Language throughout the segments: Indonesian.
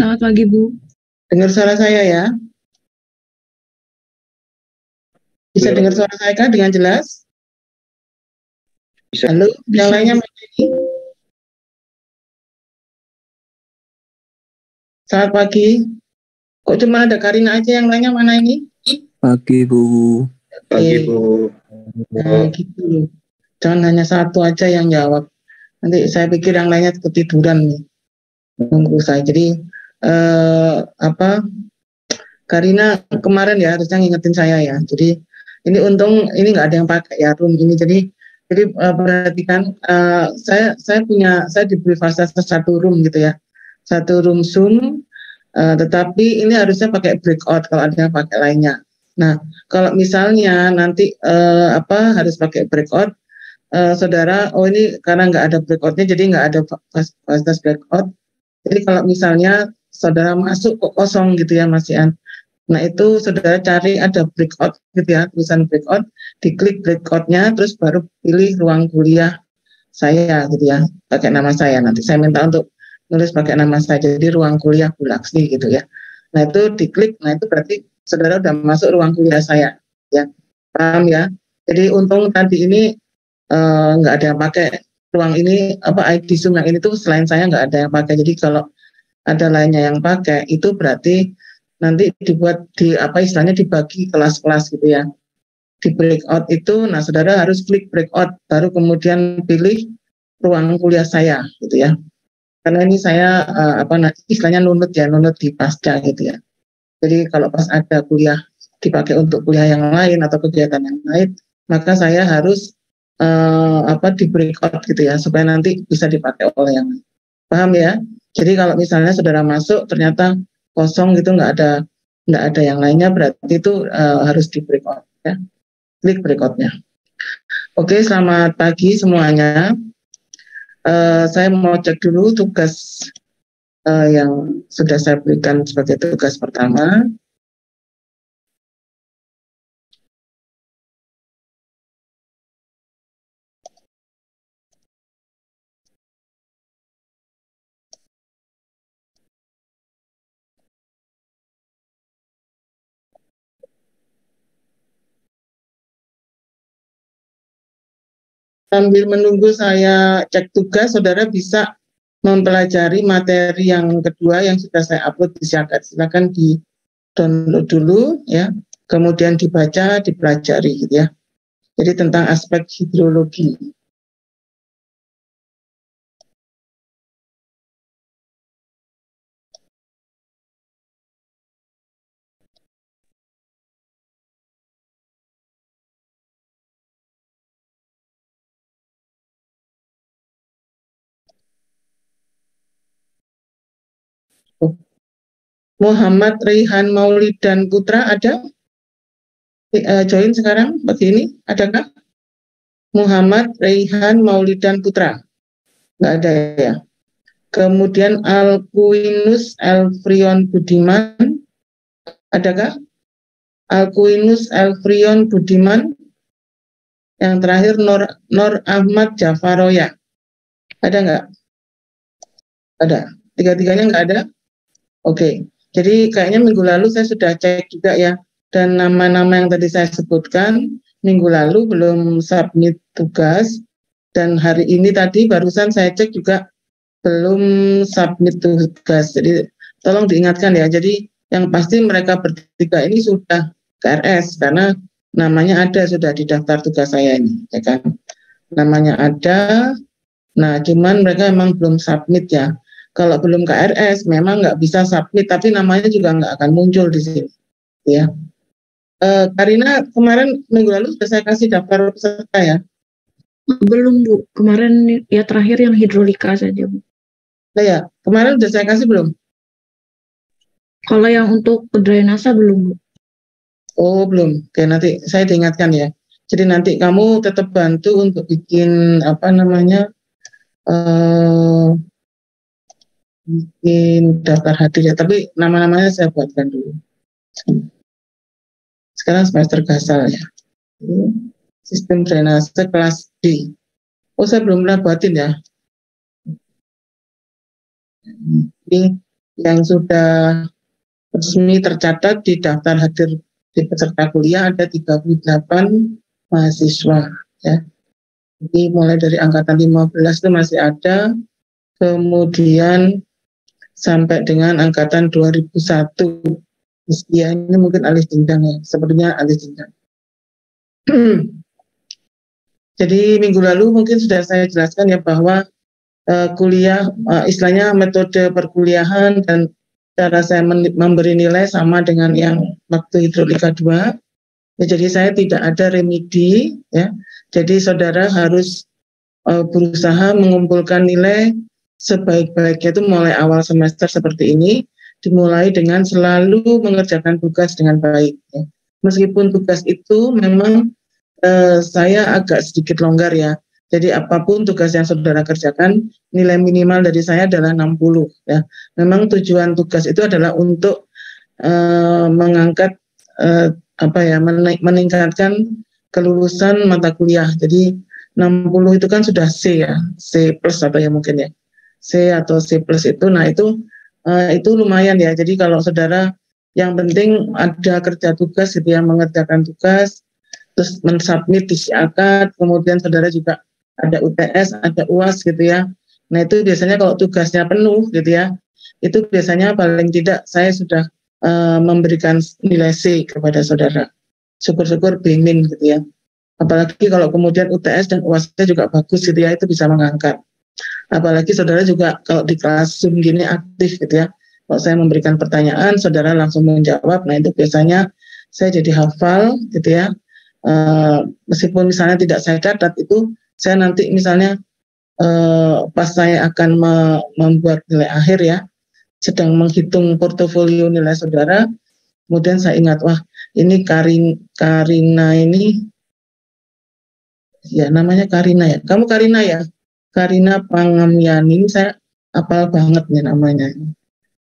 Selamat pagi, Bu. Dengar suara saya ya? Bisa dengar suara saya kan dengan jelas? Bisa. Halo, yang lainnya mana ini? Selamat pagi. Kok cuma ada Karina aja, yang lainnya mana ini? Pagi, Bu. Pagi, Bu. Nah, gitu. Jangan hanya satu aja yang jawab. Nanti saya pikir yang lainnya ketiduran nih. Nunggu saya. Jadi, Karina kemarin ya harusnya ngingetin saya ya. Jadi, ini untung ini nggak ada yang pakai ya room ini. Jadi perhatikan, saya diberi fasilitas satu room gitu ya. Satu room Zoom, tetapi ini harusnya pakai breakout kalau ada yang pakai lainnya. Nah, kalau misalnya nanti harus pakai breakout, saudara, ini karena nggak ada breakoutnya, jadi nggak ada fasilitas breakout. Jadi kalau misalnya saudara masuk kok kosong gitu ya Mas Ian. Nah itu saudara cari ada breakout gitu ya, tulisan breakout, diklik breakoutnya, terus baru pilih ruang kuliah saya gitu ya, pakai nama saya. Nanti saya minta untuk nulis pakai nama saya, jadi ruang kuliah Bulaksmi gitu ya. Nah itu diklik, nah itu berarti saudara udah masuk ruang kuliah saya ya, paham ya. Jadi untung tadi ini nggak ada yang pakai ruang ini, ID Zoom yang ini tuh selain saya nggak ada yang pakai. Jadi kalau ada lainnya yang pakai, itu berarti nanti dibuat istilahnya dibagi kelas-kelas gitu ya. Di breakout itu, nah saudara harus klik breakout, baru kemudian pilih ruang kuliah saya gitu ya. Karena ini saya istilahnya nunut di pasca gitu ya. Jadi kalau pas ada kuliah dipakai untuk kuliah yang lain atau kegiatan yang lain, maka saya harus di breakout gitu ya, supaya nanti bisa dipakai oleh yang lain. Paham ya? Jadi kalau misalnya saudara masuk ternyata kosong gitu, nggak ada yang lainnya, berarti itu harus di breakout ya. Klik breakoutnya. Oke, selamat pagi semuanya. Saya mau cek dulu tugas yang sudah saya berikan sebagai tugas pertama. Sambil menunggu saya cek tugas, saudara bisa mempelajari materi yang kedua yang sudah saya upload di Syakat. Silakan di download dulu ya, kemudian dibaca, dipelajari gitu ya. Jadi tentang aspek hidrologi. Muhammad Raihan Maulid dan Putra ada? Join sekarang pagi ini, adakah? Muhammad Raihan Maulid dan Putra? Nggak ada ya. Kemudian Alkuinus Elfrion Budiman, adakah? Alkuinus Elfrion Budiman. Yang terakhir Nur Ahmad Jafaroya. Ada nggak? Ada. Tiga-tiganya nggak ada? Oke. Jadi kayaknya minggu lalu saya sudah cek juga ya. Dan nama-nama yang tadi saya sebutkan minggu lalu belum submit tugas. Dan hari ini tadi barusan saya cek juga belum submit tugas. Jadi tolong diingatkan ya. Jadi yang pasti mereka bertiga ini sudah KRS karena namanya ada sudah di daftar tugas saya ini, ya kan? Namanya ada. Nah, cuman mereka memang belum submit ya. Kalau belum KRS memang nggak bisa submit, tapi namanya juga nggak akan muncul di sini, ya. Karina kemarin minggu lalu sudah saya kasih daftar peserta ya. Belum, Bu. Kemarin ya terakhir yang hidrolika saja, Bu. Nah, ya, kemarin sudah saya kasih belum? Kalau yang untuk drainase belum, Bu. Oh, belum. Oke, nanti saya diingatkan ya. Jadi nanti kamu tetap bantu untuk bikin bikin daftar hadir ya. Tapi nama-namanya saya buatkan dulu. Sekarang semester gasal ya. Sistem drainase kelas D. Oh, saya belum pernah buatin ya. yang sudah resmi tercatat di daftar hadir di peserta kuliah ada 38 mahasiswa ya. Jadi mulai dari angkatan 15 itu masih ada, kemudian sampai dengan angkatan 2001. Ya, ini mungkin alih jenjang ya, sepertinya alih jenjang. Jadi minggu lalu mungkin sudah saya jelaskan ya bahwa kuliah, istilahnya metode perkuliahan dan cara saya memberi nilai sama dengan yang waktu hidrolika 2. Ya, jadi saya tidak ada remedi ya. Jadi saudara harus berusaha mengumpulkan nilai sebaik-baiknya itu mulai awal semester seperti ini, dimulai dengan selalu mengerjakan tugas dengan baik ya. Meskipun tugas itu memang saya agak sedikit longgar ya. Jadi apapun tugas yang saudara kerjakan, nilai minimal dari saya adalah 60 ya. Memang tujuan tugas itu adalah untuk mengangkat meningkatkan kelulusan mata kuliah. Jadi 60 itu kan sudah C ya, C plus atau ya mungkin ya. C atau C plus itu, nah itu lumayan ya. Jadi kalau saudara yang penting ada kerja tugas gitu ya, mengerjakan tugas, terus mensubmit isi akad, kemudian saudara juga ada UTS, ada UAS gitu ya. Nah itu biasanya kalau tugasnya penuh gitu ya, itu biasanya paling tidak saya sudah memberikan nilai C kepada saudara. Syukur-syukur B- gitu ya. Apalagi kalau kemudian UTS dan UAS-nya juga bagus gitu ya, itu bisa mengangkat. Apalagi saudara juga kalau di kelas Zoom gini aktif gitu ya. Kalau saya memberikan pertanyaan, saudara langsung menjawab. Nah itu biasanya saya jadi hafal gitu ya. Meskipun misalnya tidak saya catat itu, saya nanti misalnya pas saya akan membuat nilai akhir ya, sedang menghitung portofolio nilai saudara, kemudian saya ingat, wah ini Karina ini, ya namanya Karina ya, kamu Karina ya, Karina Pangamyani, ini saya hafal banget nih namanya,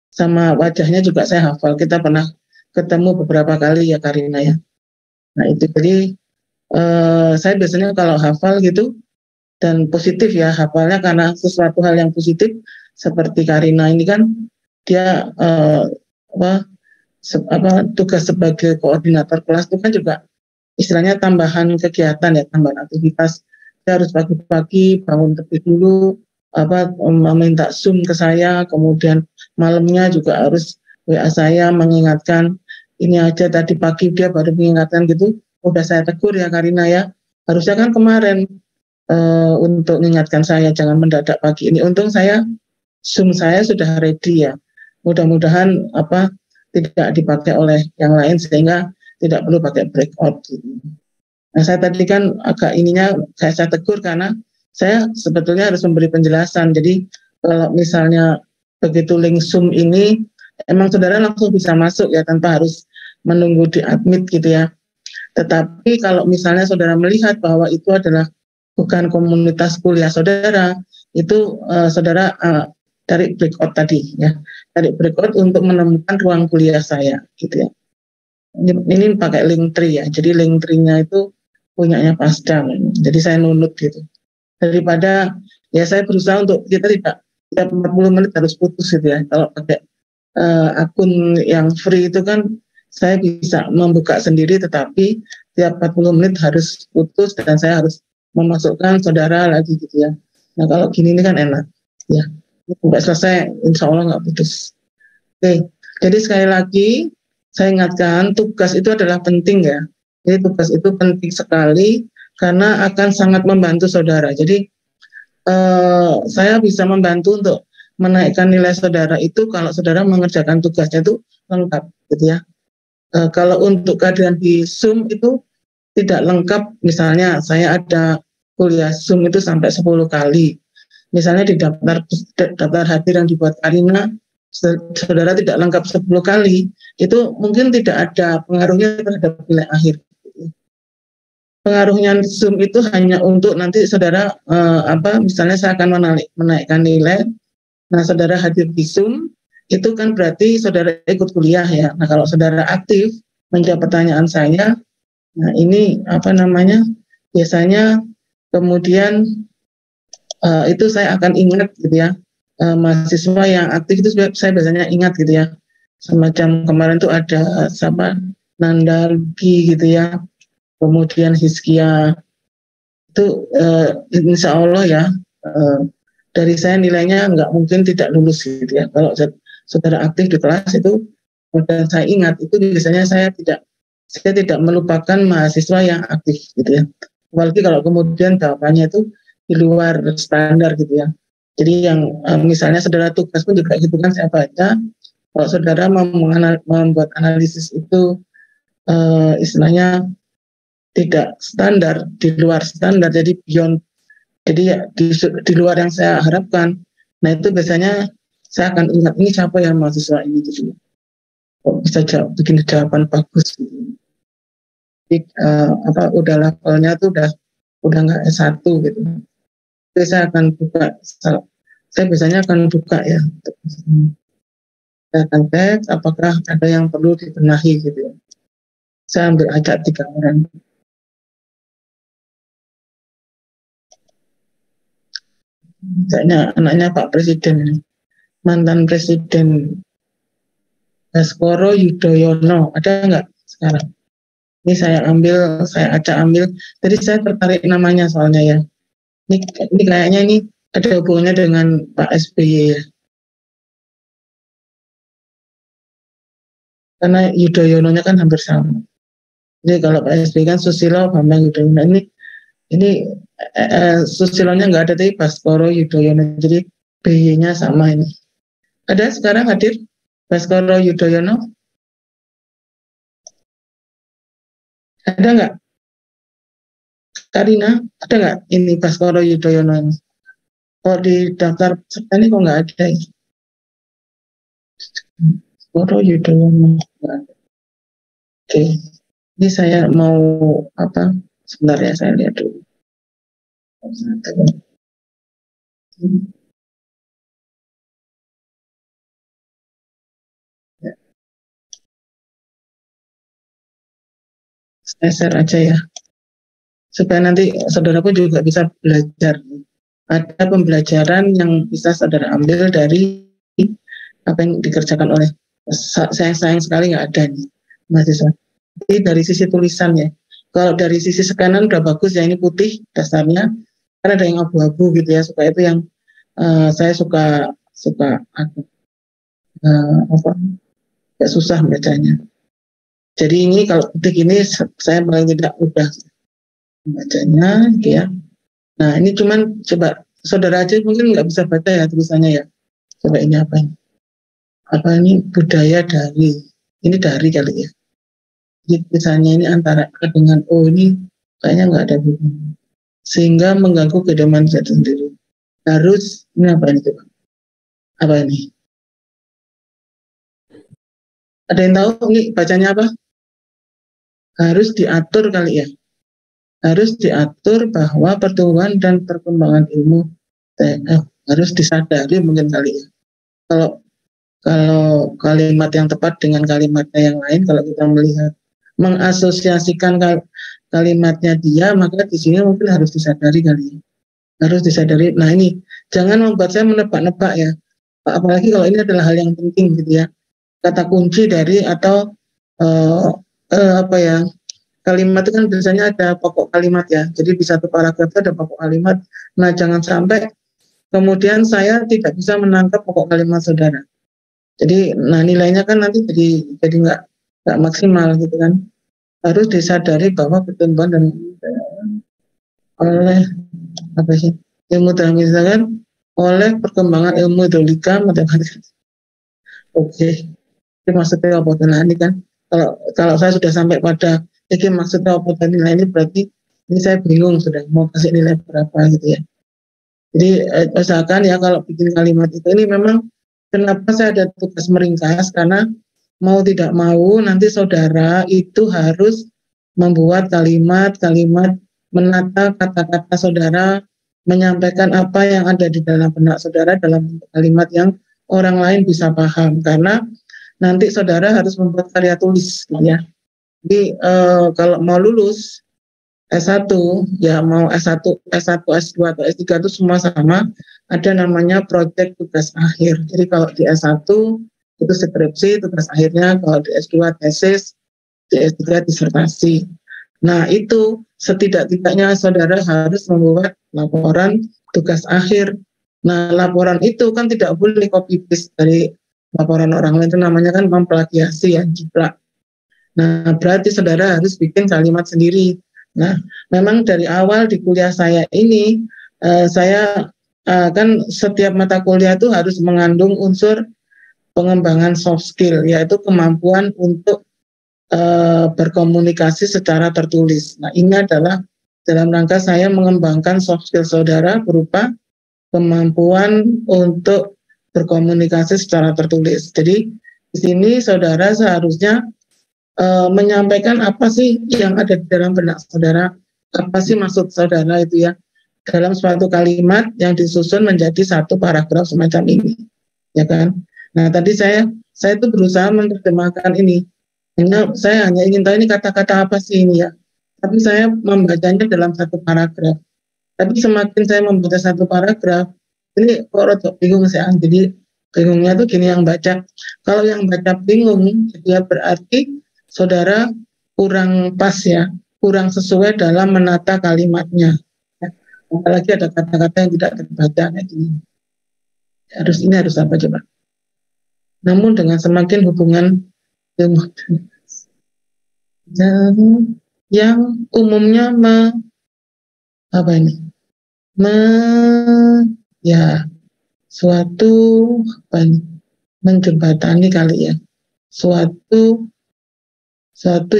sama wajahnya juga saya hafal, kita pernah ketemu beberapa kali ya Karina ya. Nah itu jadi saya biasanya kalau hafal gitu dan positif ya hafalnya karena sesuatu hal yang positif seperti Karina ini kan dia tugas sebagai koordinator kelas itu kan juga istilahnya tambahan kegiatan ya, tambahan aktivitas. Dia harus pagi-pagi bangun terlebih dulu meminta Zoom ke saya, kemudian malamnya juga harus WA saya mengingatkan. Ini aja tadi pagi dia baru mengingatkan gitu, udah saya tegur ya Karina ya, harusnya kan kemarin untuk mengingatkan saya jangan mendadak pagi ini. Untung saya Zoom saya sudah ready ya, mudah-mudahan tidak dipakai oleh yang lain sehingga tidak perlu pakai breakout gitu. Nah saya tadi kan agak saya tegur karena saya sebetulnya harus memberi penjelasan. Jadi kalau misalnya begitu link Zoom ini emang saudara langsung bisa masuk ya tanpa harus menunggu di admit gitu ya. Tetapi kalau misalnya saudara melihat bahwa itu adalah bukan komunitas kuliah saudara, itu saudara cari breakout tadi ya, cari breakout untuk menemukan ruang kuliah saya gitu ya. Ini pakai Linktree ya, jadi Linktree-nya itu punyanya Pasca, jadi saya nunut gitu. Daripada ya saya berusaha untuk kita tidak 40 menit harus putus gitu ya. Kalau pakai akun yang free itu kan saya bisa membuka sendiri, tetapi tiap 40 menit harus putus dan saya harus memasukkan saudara lagi gitu ya. Nah kalau gini ini kan enak ya, sampai selesai insya Allah nggak putus. Oke, jadi sekali lagi saya ingatkan tugas itu adalah penting ya. Jadi tugas itu penting sekali karena akan sangat membantu saudara. Jadi saya bisa membantu untuk menaikkan nilai saudara itu kalau saudara mengerjakan tugasnya itu lengkap gitu ya. Kalau untuk keadaan di Zoom itu tidak lengkap, misalnya saya ada kuliah Zoom itu sampai 10 kali. Misalnya di daftar hadir yang dibuat Karina, saudara tidak lengkap 10 kali, itu mungkin tidak ada pengaruhnya terhadap nilai akhir. Pengaruhnya Zoom itu hanya untuk nanti saudara, misalnya saya akan menaikkan nilai, nah saudara hadir di Zoom, itu kan berarti saudara ikut kuliah ya. Nah kalau saudara aktif menjawab pertanyaan saya, nah ini biasanya kemudian itu saya akan ingat gitu ya, mahasiswa yang aktif itu saya biasanya ingat gitu ya. Semacam kemarin tuh ada sama Nandalgi gitu ya, kemudian Hizkia itu insya Allah ya dari saya nilainya nggak mungkin tidak lulus gitu ya. Kalau saudara aktif di kelas itu, dan saya ingat itu biasanya saya tidak melupakan mahasiswa yang aktif gitu ya. Apalagi kalau kemudian jawabannya itu di luar standar gitu ya. Jadi yang misalnya saudara tugas pun juga gitu kan saya baca. Kalau saudara membuat analisis itu istilahnya tidak standar, di luar standar, jadi beyond, jadi ya, di luar yang saya harapkan. Nah itu biasanya saya akan ingat ini siapa yang mahasiswa ini gitu. Kok bisa bikin jawaban bagus gitu. Jadi, udah levelnya tuh udah nggak S1 gitu. Jadi saya akan buka, saya biasanya akan buka ya. Saya akan cek apakah ada yang perlu dibenahi gitu ya. Saya ambil ajak 3 orang. Misalnya anaknya Pak Presiden, mantan Presiden Baskoro Yudhoyono, ada nggak sekarang? Ini saya acak ambil. Jadi saya tertarik namanya soalnya ya. Ini kayaknya ini ada hubungannya dengan Pak SBY ya. Karena Yudhoyono-nya kan hampir sama. Jadi kalau Pak SBY kan Susilo, Bambang Yudhoyono. Ini Susilonya nggak ada, tapi Baskoro Yudhoyono. Jadi BY-nya sama ini. Ada sekarang hadir Baskoro Yudhoyono? Ada nggak? Karina, ada nggak ini Baskoro Yudhoyono ini? Kalau di daftar peserta ini kok nggak ada ya? Baskoro Yudhoyono. Oke, ini saya mau apa? Sebentar ya, saya lihat dulu. Saya share aja ya, supaya nanti saudara pun juga bisa belajar. Ada pembelajaran yang bisa saudara ambil dari apa yang dikerjakan oleh sayang sekali nggak ada nih mahasiswa. Jadi dari sisi tulisan ya, kalau dari sisi scanan udah bagus ya, ini putih dasarnya, karena ada yang abu-abu gitu ya, supaya itu yang saya suka apa, gak susah bacanya. Jadi ini kalau putih ini saya paling tidak mudah bacanya gitu ya. Nah ini cuman coba saudara aja mungkin nggak bisa baca ya tulisannya ya. Coba ini apa ini? Apa ini budaya dari? Ini dari kali ya. Jadi tulisannya ini antara A dengan O ini kayaknya nggak ada hubungan. Sehingga mengganggu kehidupan saya sendiri. Harus ini apa ini coba? Apa ini? Ada yang tahu ini bacanya apa? Harus diatur kali ya. Harus diatur bahwa pertumbuhan dan perkembangan ilmu harus disadari mungkin kali ya. Kalau kalimat yang tepat dengan kalimatnya yang lain, kalau kita melihat mengasosiasikan kalimatnya dia, maka di sini mungkin harus disadari kali ya. Harus disadari. Nah ini jangan membuat saya menebak-nebak ya. Apalagi kalau ini adalah hal yang penting gitu ya. Kata kunci dari atau apa ya, kalimat itu kan biasanya ada pokok kalimat ya. Jadi di satu paragraf itu ada pokok kalimat. Nah jangan sampai kemudian saya tidak bisa menangkap pokok kalimat saudara. Jadi nah nilainya kan nanti jadi nggak maksimal gitu kan. Harus disadari bahwa pertumbuhan dan oleh apa sih ilmu dalam misalkan oleh perkembangan ilmu hidrolika matematika. Oke. Itu maksudnya apa? Nah ini kan kalau saya sudah sampai pada ini maksudnya apa nilai ini, berarti ini saya bingung sudah mau kasih nilai berapa gitu ya. Jadi usahakan ya kalau bikin kalimat itu, ini memang kenapa saya ada tugas meringkas, karena mau tidak mau nanti saudara itu harus membuat kalimat-kalimat, menata kata-kata saudara, menyampaikan apa yang ada di dalam benak saudara dalam kalimat yang orang lain bisa paham, karena nanti saudara harus membuat karya tulis gitu ya. Jadi kalau mau lulus S1 ya, mau S1, S2 atau S3 itu semua sama, ada namanya proyek tugas akhir. Jadi kalau di S1 itu skripsi tugas akhirnya, kalau di S2 tesis, di S3 disertasi. Nah itu setidak-tidaknya saudara harus membuat laporan tugas akhir. Nah laporan itu kan tidak boleh copy paste dari laporan orang lain, itu namanya kan memplagiasi ya, jiplak. Nah berarti saudara harus bikin kalimat sendiri. Nah memang dari awal di kuliah saya ini saya kan setiap mata kuliah itu harus mengandung unsur pengembangan soft skill, yaitu kemampuan untuk berkomunikasi secara tertulis. Nah ini adalah dalam rangka saya mengembangkan soft skill saudara berupa kemampuan untuk berkomunikasi secara tertulis. Jadi di sini saudara seharusnya menyampaikan apa sih yang ada di dalam benak saudara, apa sih maksud saudara itu ya, dalam suatu kalimat yang disusun menjadi satu paragraf semacam ini, ya kan? Nah tadi saya itu berusaha menerjemahkan ini. Saya hanya ingin tahu ini kata-kata apa sih ini ya. Tapi saya membacanya dalam satu paragraf. Tapi semakin saya membaca satu paragraf, ini kok rada bingung saya. Jadi bingungnya tuh gini yang baca. Kalau yang baca bingung, ya berarti saudara kurang pas ya, kurang sesuai dalam menata kalimatnya. Apalagi ada kata-kata yang tidak terbaca kayak gini. Ini harus apa coba? Namun dengan semakin hubungan yang umumnya suatu menjembatani kali ya, suatu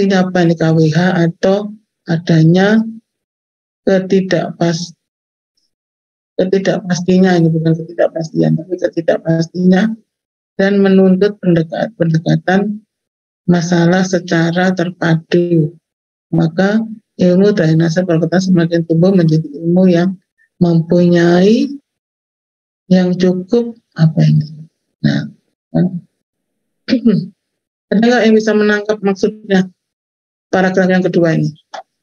ini apa ini KWH atau adanya ketidakpastinya, ini bukan ketidakpastian tapi ketidakpastinya, dan menuntut pendekatan masalah secara terpadu. Maka ilmu drainase perkotaan semakin tumbuh menjadi ilmu yang mempunyai yang cukup Nah, ada nggak yang bisa menangkap maksudnya paragraf yang kedua ini?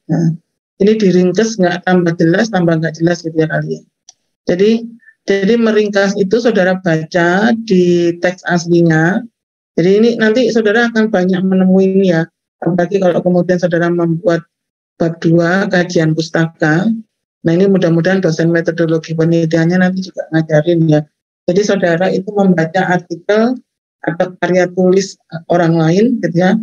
Nah, ini diringkas nggak tambah jelas, tambah nggak jelas gitu ya kalian. Jadi meringkas itu saudara baca di teks aslinya. Jadi ini nanti saudara akan banyak menemui ini ya. Apalagi kalau kemudian saudara membuat bab 2 kajian pustaka. Nah ini mudah-mudahan dosen metodologi penelitiannya nanti juga ngajarin ya. Jadi saudara itu membaca artikel atau karya tulis orang lain gitu ya.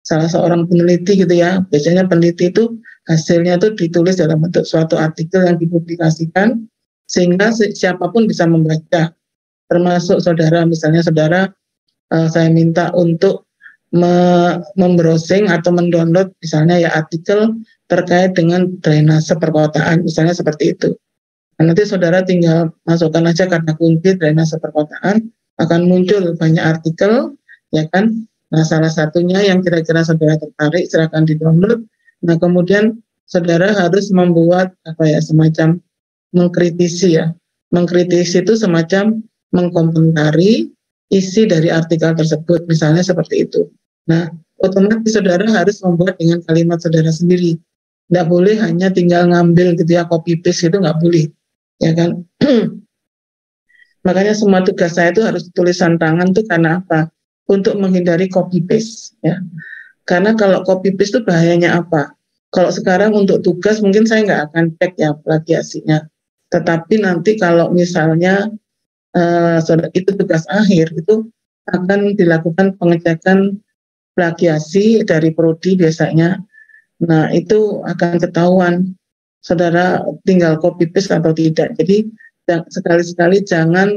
Salah seorang peneliti gitu ya. Biasanya peneliti itu hasilnya itu ditulis dalam bentuk suatu artikel yang dipublikasikan sehingga siapapun bisa membaca. Termasuk saudara, misalnya saudara saya minta untuk membrowsing atau mendownload misalnya ya artikel terkait dengan drainase perkotaan, misalnya seperti itu. Nah, nanti saudara tinggal masukkan aja kata kunci drainase perkotaan, akan muncul banyak artikel, ya kan? Nah, salah satunya yang kira-kira saudara tertarik, silakan di-download. Nah, kemudian saudara harus membuat semacam mengkritisi ya. Mengkritisi itu semacam mengkomentari isi dari artikel tersebut, misalnya seperti itu. Nah, otomatis saudara harus membuat dengan kalimat saudara sendiri. Nggak boleh hanya tinggal ngambil gitu ya, copy paste itu nggak boleh, ya kan? Makanya semua tugas saya itu harus tulisan tangan tuh karena apa? Untuk menghindari copy paste, ya. Karena kalau copy paste itu bahayanya apa? Kalau sekarang untuk tugas mungkin saya nggak akan cek ya plagiasinya. Tetapi nanti kalau misalnya itu tugas akhir, itu akan dilakukan pengecekan plagiasi dari prodi biasanya. Nah itu akan ketahuan saudara tinggal copy paste atau tidak. Jadi sekali-sekali jangan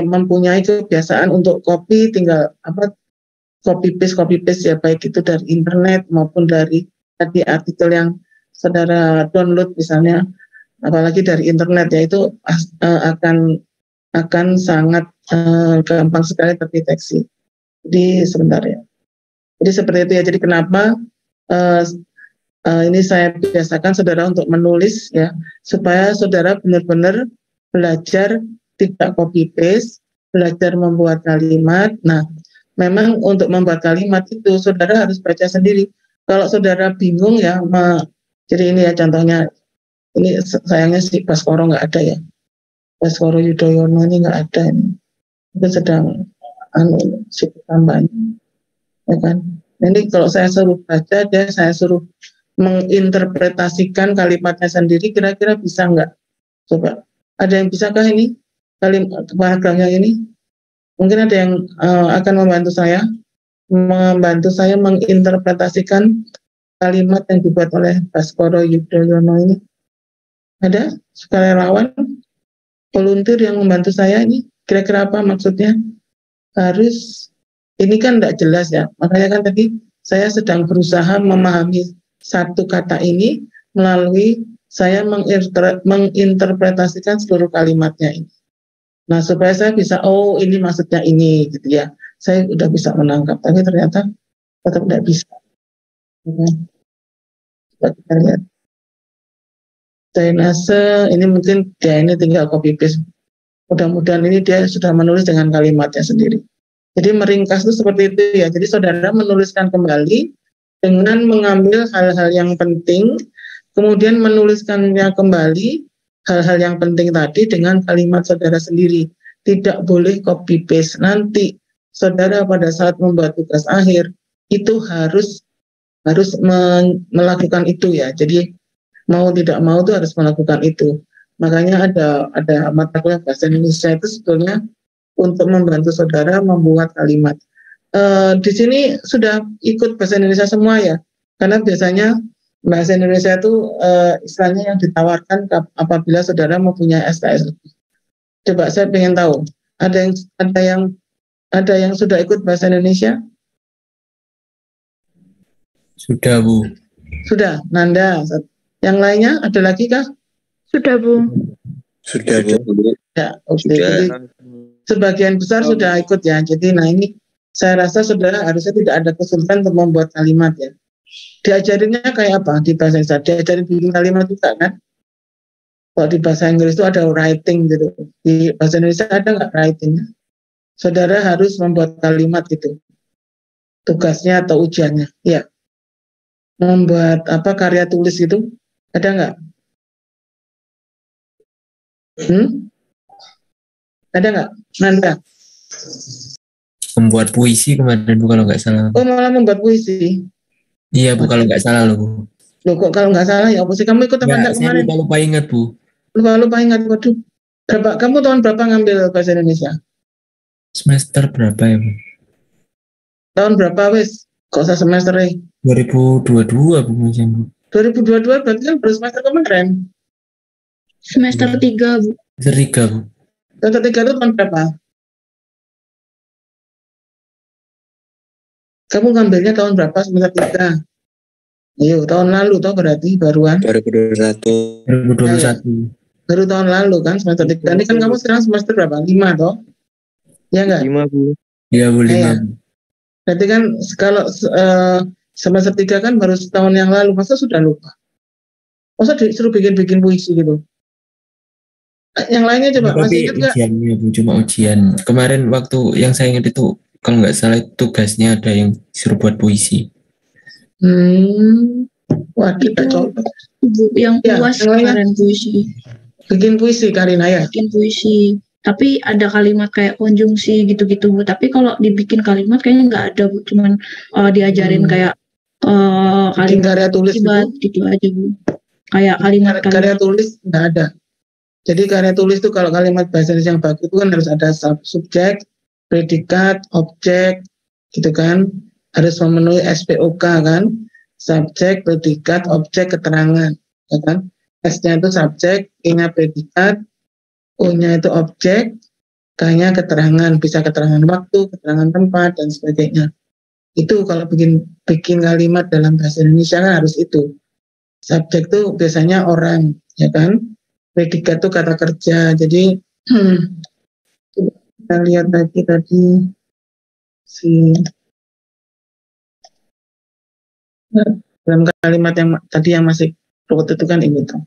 mempunyai kebiasaan untuk tinggal copy paste ya, baik itu dari internet maupun dari tadi artikel yang saudara download misalnya, apalagi dari internet ya, itu akan sangat gampang sekali terdeteksi. Jadi sebentar ya. Jadi seperti itu ya. Jadi kenapa ini saya biasakan saudara untuk menulis ya, supaya saudara benar-benar belajar tidak copy paste, belajar membuat kalimat. Nah, memang untuk membuat kalimat itu saudara harus baca sendiri. Kalau saudara bingung ya, jadi ini ya contohnya, ini sayangnya si Baskoro nggak ada ya. Baskoro Yudhoyono ini nggak ada ini. Itu sedang sibuk kampanye, ya kan? Ini kalau saya suruh baca, saya suruh menginterpretasikan kalimatnya sendiri, kira-kira bisa nggak? Coba, ada yang bisakah ini kalimat paragrafnya ini? Mungkin ada yang akan membantu saya menginterpretasikan kalimat yang dibuat oleh Baskoro Yudhoyono ini. Ada sukarelawan volunteer yang membantu saya ini, kira-kira apa maksudnya? Harus, ini kan tidak jelas ya, makanya kan tadi saya sedang berusaha memahami satu kata ini melalui saya menginterpretasikan seluruh kalimatnya ini. Nah, supaya saya bisa, oh ini maksudnya ini gitu ya, saya udah bisa menangkap, tapi ternyata tetap tidak bisa. Coba kita lihat. Dainase, ini mungkin dia ini tinggal copy paste. Mudah-mudahan ini dia sudah menulis dengan kalimatnya sendiri. Jadi meringkas itu seperti itu ya. Jadi saudara menuliskan kembali dengan mengambil hal-hal yang penting, kemudian menuliskannya kembali hal-hal yang penting tadi dengan kalimat saudara sendiri. Tidak boleh copy paste. Nanti saudara pada saat membuat tugas akhir itu harus melakukan itu ya. Jadi mau tidak mau itu harus melakukan itu. Makanya ada mata kuliah bahasa Indonesia itu sebetulnya untuk membantu saudara membuat kalimat. Di sini sudah ikut bahasa Indonesia semua ya, karena biasanya bahasa Indonesia itu istilahnya yang ditawarkan apabila saudara mempunyai SKS. Coba saya ingin tahu, ada yang sudah ikut bahasa Indonesia? Sudah, Bu. Sudah, Nanda. Yang lainnya ada lagi kah? Sudah, Bu. Sudah, Bu. Ya, oke. Jadi sebagian besar sudah ikut ya. Jadi nah ini saya rasa saudara harusnya tidak ada kesulitan untuk membuat kalimat ya. Diajarinnya kayak apa di bahasa Indonesia? Diajarin bikin kalimat juga kan? Kalau di bahasa Inggris itu ada writing gitu. Di bahasa Indonesia ada nggak writing? Saudara harus membuat kalimat gitu. Tugasnya atau ujiannya. Ya. Membuat apa karya tulis gitu. Ada nggak? Ada nggak? Nanda? Membuat puisi kemarin, Bu, kalau nggak salah. Oh, malah membuat puisi. Iya, Bu, kalau nggak salah loh, Bu. Loh, kok kalau nggak salah ya opsi kamu ikut apa enggak kemarin? Saya lupa ingat, Bu. Lupa ingat, waduh. Kamu tahun berapa ngambil bahasa Indonesia? Semester berapa ya, Bu? Tahun berapa wis? Kok usah semester 2022, Bu. 2022 berarti kan baru semester kemarin. Semester 3, Bu. Semester 3, Bu. Semester 3 itu tahun berapa? Kamu ngambilnya tahun berapa semester 3? Iya, tahun lalu toh berarti baruan. 2021. Ya. Baru tahun lalu kan semester 3. Ini kan kamu sekarang semester berapa? 5 toh? Ya enggak? 5, Bu. Iya, Bu, 5. Ya. Berarti kan kalau semester 3 kan baru setahun yang lalu, masa sudah lupa? Masa disuruh bikin puisi gitu? Yang lainnya coba, masih ingat nggak? Ujiannya, Bu, cuma ujian. Kemarin waktu yang saya ingat itu, kalau nggak salah tugasnya ada yang disuruh buat puisi. Wah, kita coba. Yang puas kemarin puisi. Bikin puisi, Karina ya? Bikin puisi. Tapi ada kalimat kayak konjungsi gitu-gitu, Bu. Tapi kalau dibikin kalimat kayaknya nggak ada, Bu. Cuman diajarin kayak bikin karya tulis gitu aja, Bu. Kayak kalimat karya tulis nggak ada. Jadi karya tulis itu kalau kalimat bahasa Indonesia yang bagus itu kan harus ada subjek, predikat, objek, gitu kan. Harus memenuhi SPOK kan. Subjek, predikat, objek, keterangan, ya kan. S-nya itu subjek, I-nya predikat, O-nya itu objek, K-nya keterangan, bisa keterangan waktu, keterangan tempat, dan sebagainya. Itu kalau bikin kalimat dalam bahasa Indonesia kan harus itu. Subjek itu biasanya orang, ya kan. Predikat itu kata kerja. Jadi kita lihat lagi tadi dalam kalimat yang tadi yang masih ruwet itu kan ini tuh.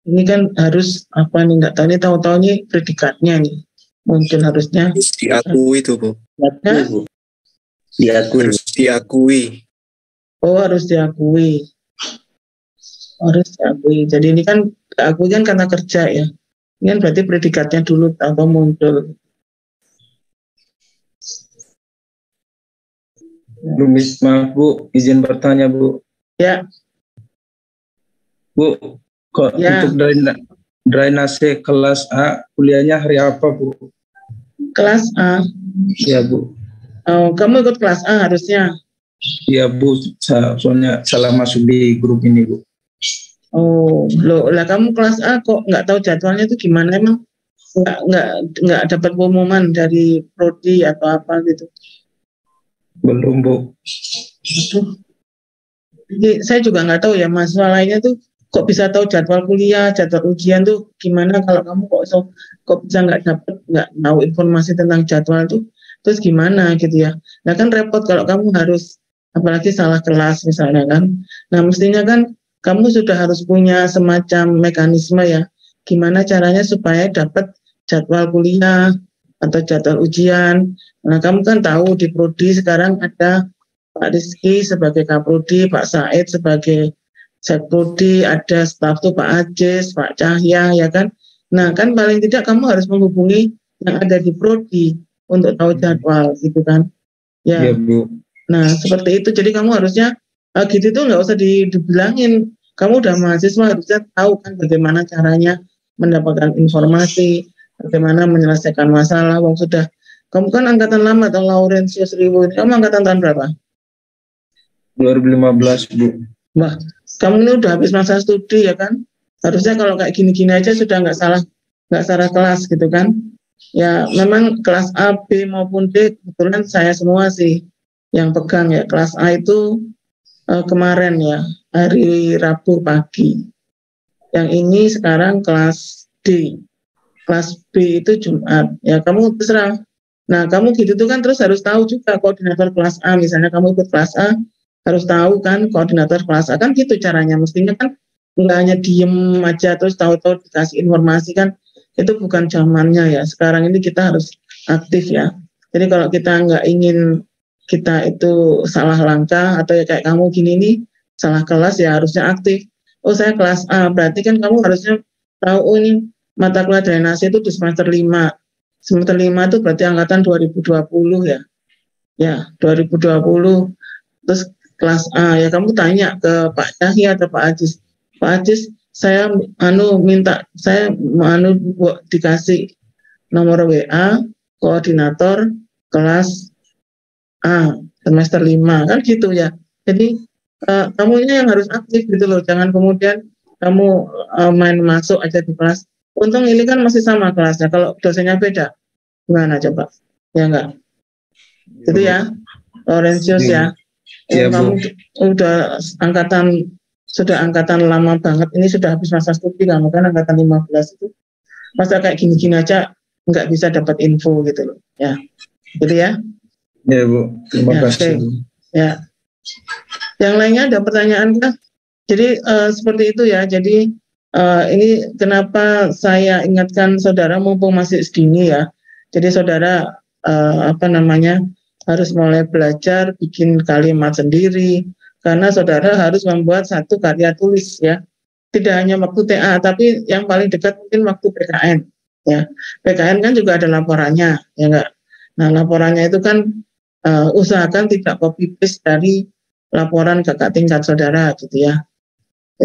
Ini kan harus apa nih, nggak tahu, ini tahu-tahu nih predikatnya nih muncul harusnya. Diakui itu, Bu. Ya? Diakui. Oh, harus diakui. Jadi ini kan Aku kan kata kerja ya. Ini kan berarti predikatnya dulu atau muncul. Bu, maaf Bu, izin bertanya Bu. Ya, Bu, kok ya. untuk drainase kelas A kuliahnya hari apa Bu? Kelas A. Iya Bu. Oh, kamu ikut kelas A harusnya. Iya Bu, soalnya salah masuk di grup ini Bu. Oh, loh, lah kamu kelas A kok nggak tahu jadwalnya itu gimana emang? Nggak dapat pengumuman dari prodi atau apa gitu. Belum Bu. Aduh. Jadi, saya juga nggak tahu ya mahasiswa lainnya tuh kok bisa tahu jadwal kuliah, jadwal ujian tuh gimana kalau kamu kok bisa nggak tahu informasi tentang jadwal tuh terus gimana gitu ya. Nah kan repot kalau kamu harus apalagi salah kelas misalnya kan. Nah mestinya kan kamu sudah harus punya semacam mekanisme ya gimana caranya supaya dapat jadwal kuliah atau jadwal ujian. Nah kamu kan tahu di prodi sekarang ada Pak Rizky sebagai Kaprodi, Pak Said sebagai Sekprodi, ada staf tuh Pak Ajis, Pak Cahya, ya kan. Nah kan paling tidak kamu harus menghubungi yang ada di Prodi untuk tahu jadwal, gitu kan. Ya, Iya Bu. nah seperti itu. Jadi kamu harusnya gitu tuh nggak usah dibilangin. Kamu udah mahasiswa harusnya tahu kan bagaimana caranya mendapatkan informasi, bagaimana menyelesaikan masalah. Wong sudah, kamu kan angkatan lama atau Laurentius Riwo ini, kamu angkatan tahun berapa? 2015 Bu. Wah, kamu ini udah habis masa studi ya kan? Harusnya kalau kayak gini-gini aja sudah nggak salah kelas gitu kan? Ya memang kelas A, B maupun D kebetulan saya semua sih yang pegang ya. Kelas A itu kemarin ya hari Rabu pagi. Yang ini sekarang kelas D. Kelas B itu Jumat. Ya kamu terserah. Nah kamu gitu tuh kan terus harus tahu juga koordinator kelas A. Misalnya kamu ikut kelas A harus tahu kan koordinator kelas A kan gitu caranya. Mestinya kan nggak hanya diem aja terus tahu-tahu dikasih informasi kan itu bukan zamannya ya. Sekarang ini kita harus aktif ya. Jadi kalau kita nggak ingin kita itu salah langkah atau ya kayak kamu gini nih salah kelas ya harusnya aktif. Oh saya kelas A berarti kan kamu harusnya tahu oh ini mata kuliah drainase itu di semester 5. Semester 5 itu berarti angkatan 2020 ya. Ya 2020. Terus kelas A ya kamu tanya ke Pak Cahya atau Pak Ajis. Pak Ajis saya dikasih nomor WA koordinator kelas A semester 5 kan gitu ya. Jadi kamunya yang harus aktif gitu loh. Jangan kemudian kamu main masuk aja di kelas. Untung ini kan masih sama kelasnya. Kalau dosennya beda, gimana coba? Ya enggak. Gitu ya, Laurentius ya. Ya, Kamu sudah angkatan lama banget. Ini sudah habis masa studi kamu kan angkatan 15 itu. Masa kayak gini-gini aja nggak bisa dapat info gitu loh. Ya, gitu ya. Ya Bu, terima kasih. Okay. Ya. Yang lainnya ada pertanyaan kah? Jadi seperti itu ya. Jadi ini kenapa saya ingatkan saudara mumpung masih sedini ya. Jadi saudara harus mulai belajar bikin kalimat sendiri karena saudara harus membuat satu karya tulis ya. Tidak hanya waktu TA tapi yang paling dekat mungkin waktu PKN ya. PKN kan juga ada laporannya ya enggak. Nah, laporannya itu kan usahakan tidak copy paste dari laporan kakak tingkat saudara gitu ya.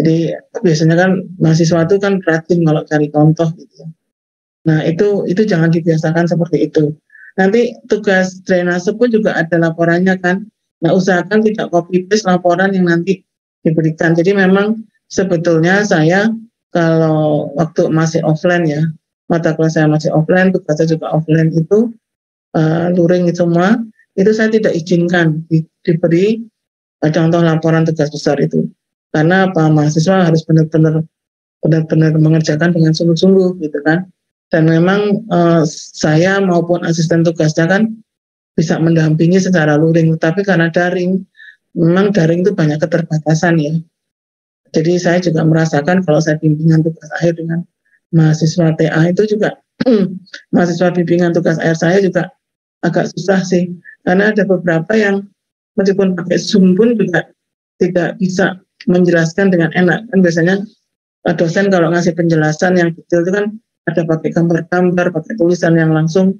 Jadi biasanya kan mahasiswa itu kan rating kalau cari contoh gitu ya. Nah itu jangan dibiasakan seperti itu. Nanti tugas drainase pun juga ada laporannya kan. Nah usahakan tidak copy paste laporan yang nanti diberikan. Jadi memang sebetulnya saya kalau waktu masih offline ya, mata kuliah saya masih offline, tugasnya juga offline itu luring semua, itu saya tidak izinkan diberi contoh laporan tugas besar itu. Karena mahasiswa harus benar-benar mengerjakan dengan sungguh-sungguh gitu kan. Dan memang saya maupun asisten tugasnya kan bisa mendampingi secara luring, tapi karena daring, memang daring itu banyak keterbatasan ya. Jadi saya juga merasakan kalau saya bimbingan tugas akhir dengan mahasiswa TA itu juga mahasiswa bimbingan tugas akhir saya juga agak susah sih, karena ada beberapa yang meskipun pakai Zoom pun juga tidak bisa menjelaskan dengan enak kan biasanya dosen kalau ngasih penjelasan yang detail itu kan ada pakai gambar-gambar, pakai tulisan yang langsung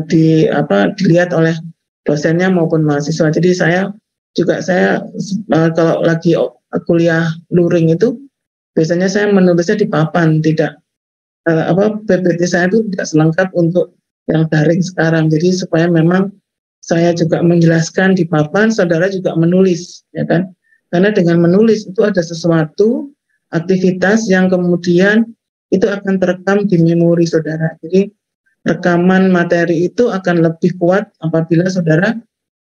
dilihat oleh dosennya maupun mahasiswa. Jadi saya kalau lagi kuliah luring itu biasanya saya menulisnya di papan, tidak PPT saya itu tidak selengkap untuk yang daring sekarang. Jadi supaya memang saya juga menjelaskan di papan, saudara juga menulis, ya kan? Karena dengan menulis itu ada sesuatu aktivitas yang kemudian itu akan terekam di memori saudara. Jadi rekaman materi itu akan lebih kuat apabila saudara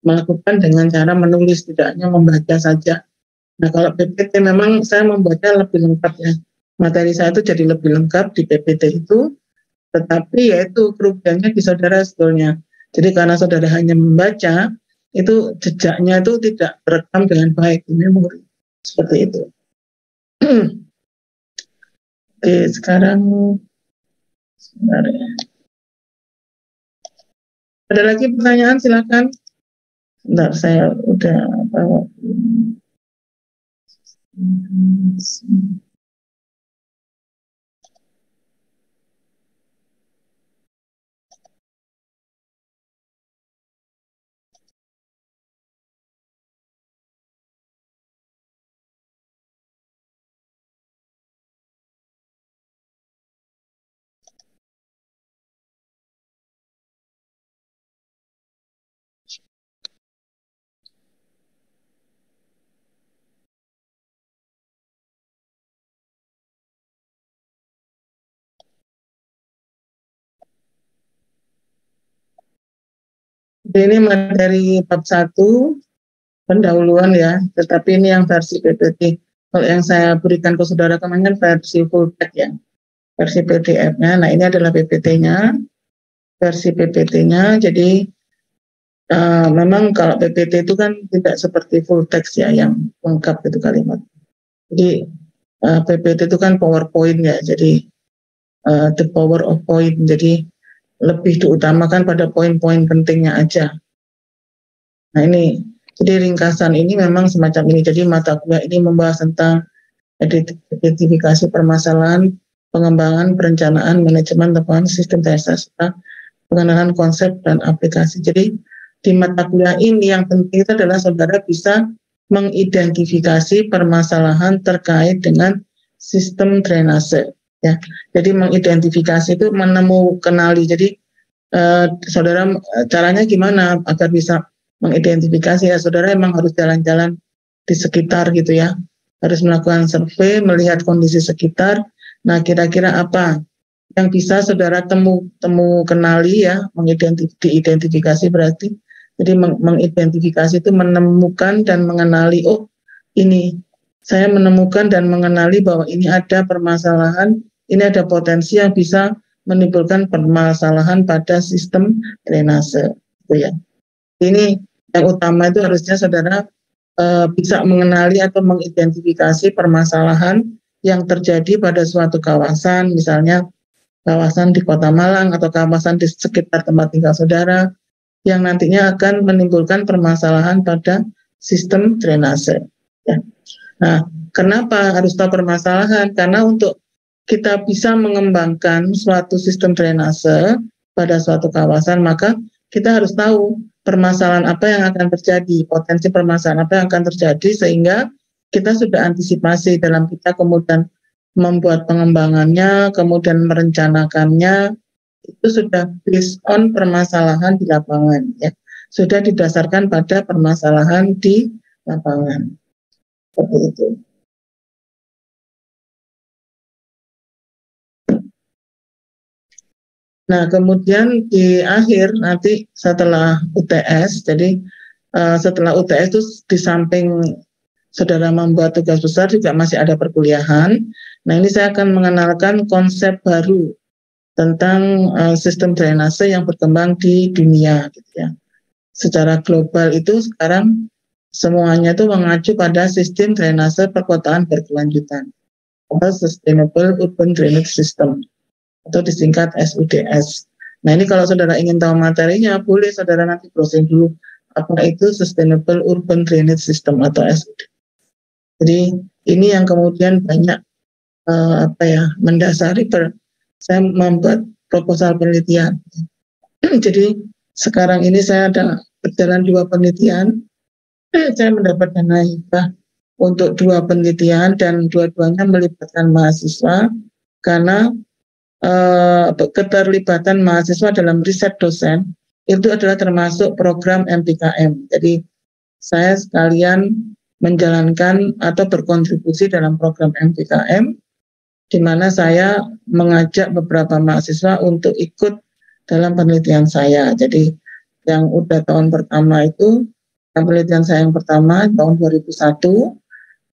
melakukan dengan cara menulis, tidak hanya membaca saja. Nah, kalau PPT memang saya membaca lebih lengkap ya. Materi saya itu jadi lebih lengkap di PPT itu, tetapi yaitu kerugiannya di saudara sebetulnya. Jadi karena saudara hanya membaca, itu jejaknya itu tidak terekam dengan baik di memori. Seperti itu. Oke, sekarang sebentar ya. Ada lagi pertanyaan, silakan. Bentar, saya udah bawa. Ini materi bab 1 pendahuluan ya, tetapi ini yang versi PPT. Kalau yang saya berikan ke saudara kemarin versi full text ya, versi PDF-nya. Nah, ini adalah PPT-nya, versi PPT-nya. Jadi memang kalau PPT itu kan tidak seperti full text ya, yang lengkap itu kalimat. Jadi PPT itu kan PowerPoint ya, jadi the power of point. Jadi lebih diutamakan pada poin-poin pentingnya aja. Nah ini, jadi ringkasan ini memang semacam ini. Jadi mata kuliah ini membahas tentang identifikasi permasalahan, pengembangan, perencanaan, manajemen, temuan sistem TSS, pengenalan konsep dan aplikasi. Jadi di mata kuliah ini yang penting itu adalah saudara bisa mengidentifikasi permasalahan terkait dengan sistem drainase. Ya, jadi mengidentifikasi itu kenali. Jadi saudara caranya gimana agar bisa mengidentifikasi ya? Saudara emang harus jalan-jalan di sekitar gitu ya, harus melakukan survei, melihat kondisi sekitar. Nah, kira-kira apa yang bisa saudara kenali ya, diidentifikasi berarti. Jadi mengidentifikasi itu menemukan dan mengenali, oh ini saya menemukan dan mengenali bahwa ini ada permasalahan, ini ada potensi yang bisa menimbulkan permasalahan pada sistem drainase. Gitu ya. Ini yang utama itu harusnya saudara bisa mengenali atau mengidentifikasi permasalahan yang terjadi pada suatu kawasan, misalnya kawasan di Kota Malang atau kawasan di sekitar tempat tinggal saudara, yang nantinya akan menimbulkan permasalahan pada sistem drainase. Ya. Nah, kenapa harus tahu permasalahan? Karena untuk kita bisa mengembangkan suatu sistem drainase pada suatu kawasan, maka kita harus tahu permasalahan apa yang akan terjadi, potensi permasalahan apa yang akan terjadi, sehingga kita sudah antisipasi dalam kita kemudian membuat pengembangannya, kemudian merencanakannya, itu sudah based on permasalahan di lapangan, ya. Sudah didasarkan pada permasalahan di lapangan. Seperti itu. Nah, kemudian di akhir nanti setelah UTS, jadi setelah UTS itu di samping saudara membuat tugas besar juga masih ada perkuliahan. Nah, ini saya akan mengenalkan konsep baru tentang sistem drainase yang berkembang di dunia, gitu ya. Secara global itu sekarang semuanya itu mengacu pada sistem drainase perkotaan berkelanjutan atau Sustainable Urban Drainage System atau disingkat SUDS. Nah, ini kalau saudara ingin tahu materinya, boleh saudara nanti browsing dulu apa itu Sustainable Urban Drainage System atau SUDS. Jadi ini yang kemudian banyak mendasari saya membuat proposal penelitian. Jadi sekarang ini saya ada berjalan 2 penelitian. Saya mendapat dana hibah untuk 2 penelitian dan dua-duanya melibatkan mahasiswa karena keterlibatan mahasiswa dalam riset dosen itu adalah termasuk program MPKM. Jadi saya sekalian menjalankan atau berkontribusi dalam program MPKM di mana saya mengajak beberapa mahasiswa untuk ikut dalam penelitian saya. Jadi yang udah tahun pertama itu, penelitian saya yang pertama tahun 2001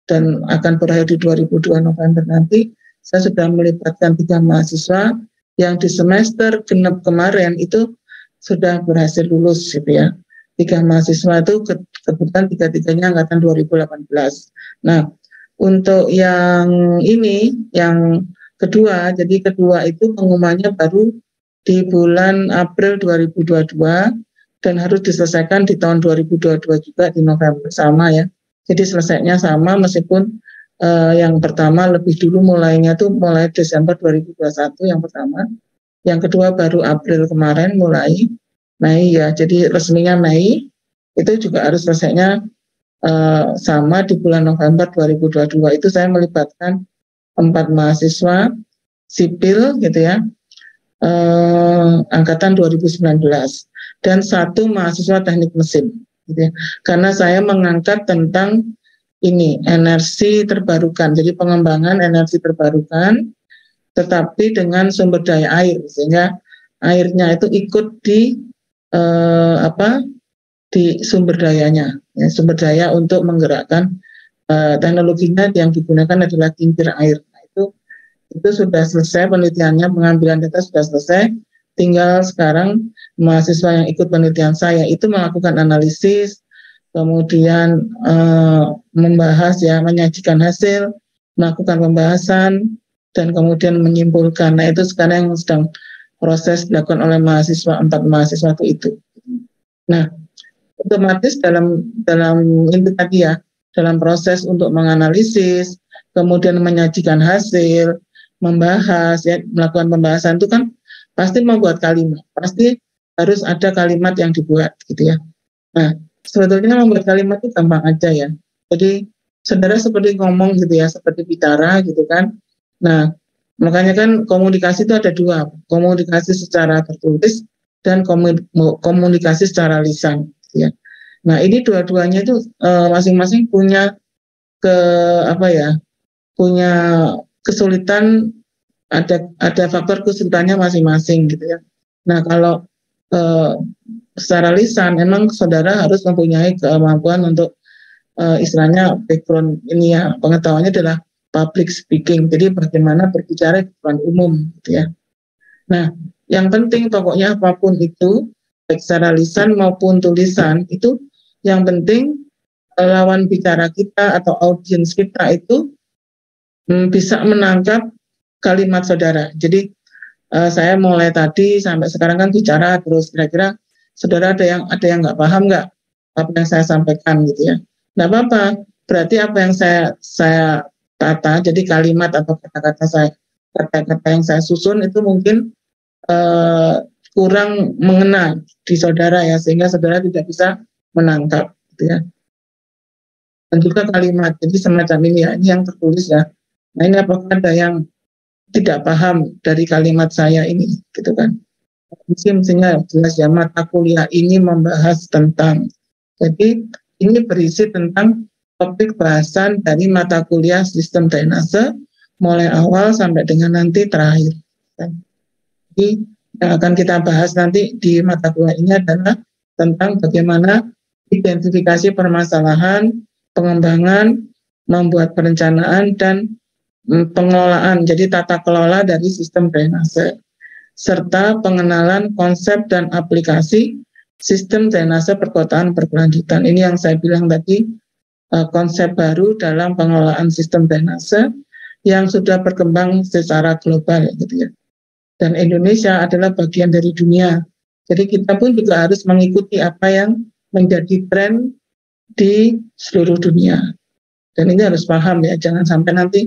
dan akan berakhir di 2002 November nanti, saya sudah melibatkan 3 mahasiswa yang di semester genap kemarin itu sudah berhasil lulus gitu ya. 3 mahasiswa itu kebetulan 3-3-nya angkatan 2018. Nah, untuk yang ini, yang kedua, jadi kedua itu pengumumannya baru di bulan April 2022 dan harus diselesaikan di tahun 2022 juga di November sama ya. Jadi selesainya sama meskipun yang pertama lebih dulu mulainya tuh mulai Desember 2021 yang pertama. Yang kedua baru April kemarin mulai Mei ya. Jadi resminya Mei itu juga harus selesainya sama di bulan November 2022. Itu saya melibatkan 4 mahasiswa sipil gitu ya. Angkatan 2019 dan 1 mahasiswa teknik mesin gitu ya. Karena saya mengangkat tentang ini energi terbarukan, jadi pengembangan energi terbarukan tetapi dengan sumber daya air sehingga airnya itu ikut di di sumber dayanya ya, sumber daya untuk menggerakkan teknologinya yang digunakan adalah kincir air. Nah, itu sudah selesai penelitiannya, pengambilan data sudah selesai. Tinggal sekarang mahasiswa yang ikut penelitian saya itu melakukan analisis, kemudian membahas ya, menyajikan hasil, melakukan pembahasan, dan kemudian menyimpulkan. Nah itu sekarang yang sedang proses dilakukan oleh mahasiswa, 4 mahasiswa itu. Nah otomatis dalam itu tadi ya, dalam proses untuk menganalisis, kemudian menyajikan hasil, membahas ya, melakukan pembahasan itu kan pasti membuat kalimat, pasti harus ada kalimat yang dibuat gitu ya. Nah sebetulnya membuat kalimat itu gampang aja ya. Jadi saudara seperti ngomong gitu ya, seperti bicara gitu kan. Nah makanya kan komunikasi itu ada 2, komunikasi secara tertulis dan komunikasi secara lisan gitu ya. Nah ini dua-duanya itu masing-masing punya punya kesulitan, ada faktor kesulitannya masing-masing gitu ya. Nah kalau secara lisan emang saudara harus mempunyai kemampuan untuk istilahnya background ini ya, pengetahuannya adalah public speaking, jadi bagaimana berbicara di depan umum gitu ya. Nah yang penting pokoknya apapun itu baik secara lisan maupun tulisan itu yang penting lawan bicara kita atau audiens kita itu bisa menangkap kalimat saudara. Jadi saya mulai tadi sampai sekarang kan bicara terus, kira-kira saudara ada yang nggak paham nggak apa yang saya sampaikan gitu ya. Nggak apa-apa, berarti apa yang saya tata, jadi kalimat atau kata-kata yang saya susun itu mungkin kurang mengena di saudara ya, sehingga saudara tidak bisa menangkap gitu ya. Dan juga kalimat, jadi semacam ini ya, ini yang tertulis ya. Nah ini apakah ada yang tidak paham dari kalimat saya ini gitu kan. Mestinya jelas ya, mata kuliah ini membahas tentang, jadi ini berisi tentang topik bahasan dari mata kuliah sistem drainase mulai awal sampai dengan nanti terakhir. Jadi yang akan kita bahas nanti di mata kuliah ini adalah tentang bagaimana identifikasi permasalahan, pengembangan, membuat perencanaan dan pengelolaan, jadi tata kelola dari sistem drainase, serta pengenalan konsep dan aplikasi sistem drainase perkotaan berkelanjutan. Ini yang saya bilang tadi, konsep baru dalam pengelolaan sistem drainase yang sudah berkembang secara global gitu ya. Dan Indonesia adalah bagian dari dunia. Jadi kita pun juga harus mengikuti apa yang menjadi tren di seluruh dunia. Dan ini harus paham ya, jangan sampai nanti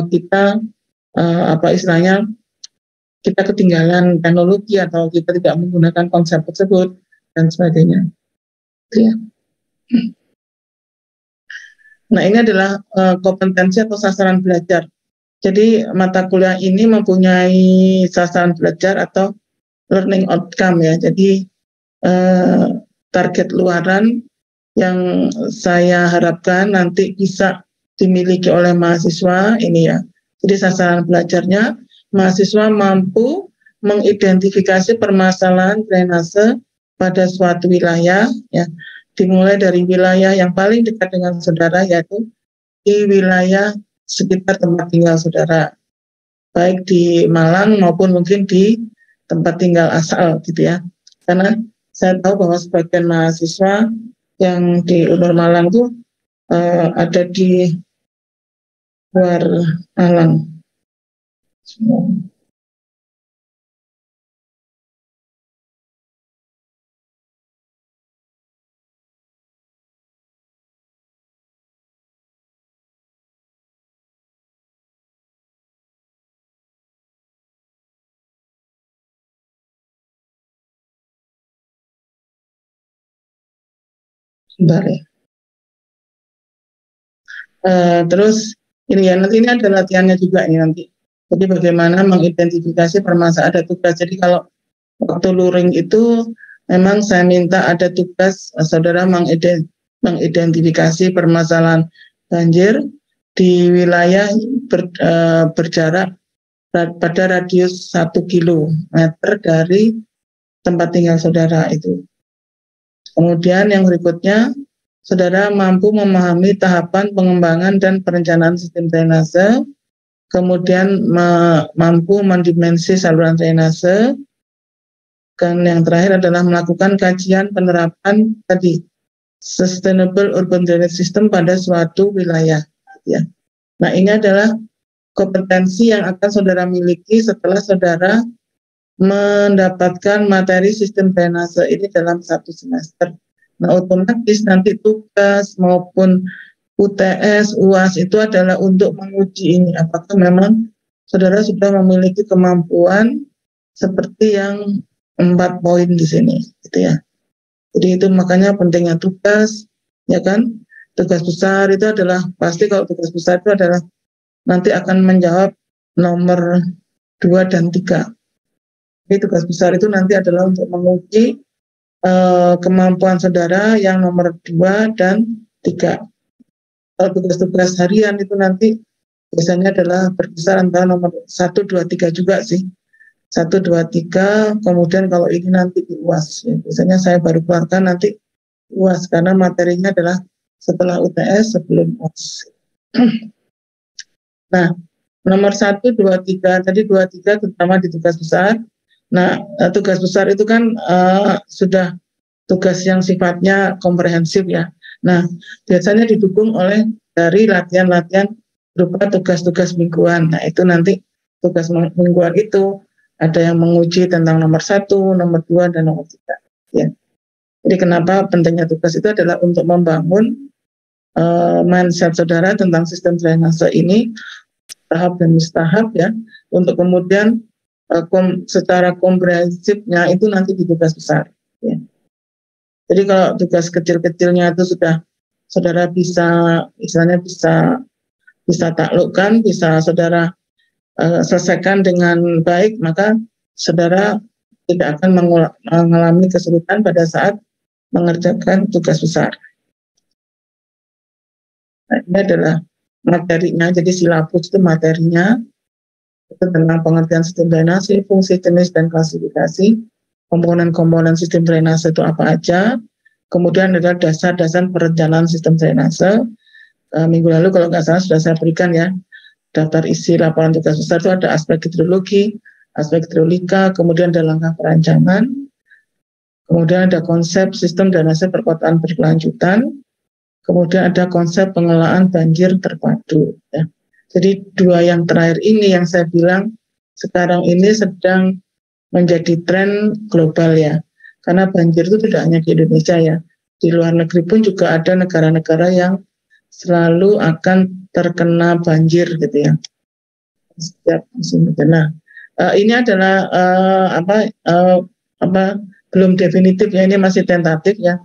kita apa istilahnya, kita ketinggalan teknologi atau kita tidak menggunakan konsep tersebut dan sebagainya. Ya. Nah, ini adalah kompetensi atau sasaran belajar. Jadi mata kuliah ini mempunyai sasaran belajar atau learning outcome ya. Jadi target luaran yang saya harapkan nanti bisa dimiliki oleh mahasiswa ini ya. Jadi sasaran belajarnya, mahasiswa mampu mengidentifikasi permasalahan drainase pada suatu wilayah ya, dimulai dari wilayah yang paling dekat dengan saudara, yaitu di wilayah sekitar tempat tinggal saudara, baik di Malang maupun mungkin di tempat tinggal asal gitu ya. Karena saya tahu bahwa sebagian mahasiswa yang di Unur Malang itu ada di luar Malang. Sebentar ya. Terus ini ya, nanti ini ada latihannya juga ini nanti. Jadi bagaimana mengidentifikasi permasalahan, ada tugas. Jadi kalau waktu luring itu memang saya minta ada tugas saudara mengidentifikasi permasalahan banjir di wilayah berjarak pada radius 1 kilometer dari tempat tinggal saudara itu. Kemudian yang berikutnya, saudara mampu memahami tahapan pengembangan dan perencanaan sistem drainase, kemudian mampu mendimensi saluran drainase, dan yang terakhir adalah melakukan kajian penerapan tadi sustainable urban drainage system pada suatu wilayah. Ya. Nah, ini adalah kompetensi yang akan saudara miliki setelah saudara mendapatkan materi sistem drainase ini dalam 1 semester. Nah, otomatis nanti tugas maupun UTS, UAS itu adalah untuk menguji ini apakah memang saudara sudah memiliki kemampuan seperti yang 4 poin di sini, gitu ya. Jadi itu makanya pentingnya tugas, ya kan? Tugas besar itu adalah pasti, kalau tugas besar itu adalah nanti akan menjawab nomor 2 dan 3. Jadi tugas besar itu nanti adalah untuk menguji kemampuan saudara yang nomor 2 dan 3. Kalau tugas-tugas harian itu nanti biasanya adalah berkisar antara nomor 1, 2, 3 juga sih. 1, 2, 3, kemudian kalau ini nanti di UAS. Ya. Biasanya saya baru keluarkan nanti UAS, karena materinya adalah setelah UTS, sebelum UAS. Nah, nomor 1, 2, 3, tadi 2, 3 terutama di tugas besar. Nah, tugas besar itu kan sudah tugas yang sifatnya komprehensif ya. Nah, biasanya didukung oleh dari latihan-latihan berupa tugas-tugas mingguan. Nah, itu nanti tugas mingguan itu ada yang menguji tentang nomor 1, nomor 2, dan nomor 3. Ya. Jadi kenapa pentingnya tugas itu adalah untuk membangun mindset saudara tentang sistem drainase ini tahap demi tahap ya, untuk kemudian secara komprehensifnya itu nanti di tugas besar. Ya. Jadi kalau tugas kecil-kecilnya itu sudah saudara bisa, misalnya bisa taklukkan, bisa saudara selesaikan dengan baik, maka saudara tidak akan mengalami kesulitan pada saat mengerjakan tugas besar. Nah, ini adalah materinya, jadi silabus itu materinya. Itu tentang pengertian sistem drainase, fungsi, jenis, dan klasifikasi, komponen-komponen sistem drainase itu apa aja, kemudian adalah dasar-dasar perencanaan sistem drainase. Minggu lalu kalau nggak salah sudah saya berikan ya, daftar isi laporan tugas besar itu ada aspek hidrologi, aspek hidrolika, kemudian ada langkah perancangan, kemudian ada konsep sistem drainase perkotaan berkelanjutan, kemudian ada konsep pengelolaan banjir terpadu. Ya. Jadi 2 yang terakhir ini yang saya bilang sekarang ini sedang menjadi tren global ya. Karena banjir itu tidak hanya di Indonesia ya. Di luar negeri pun juga ada negara-negara yang selalu akan terkena banjir gitu ya. Setiap musim hujan. Nah, ini adalah belum definitif ya, ini masih tentatif ya.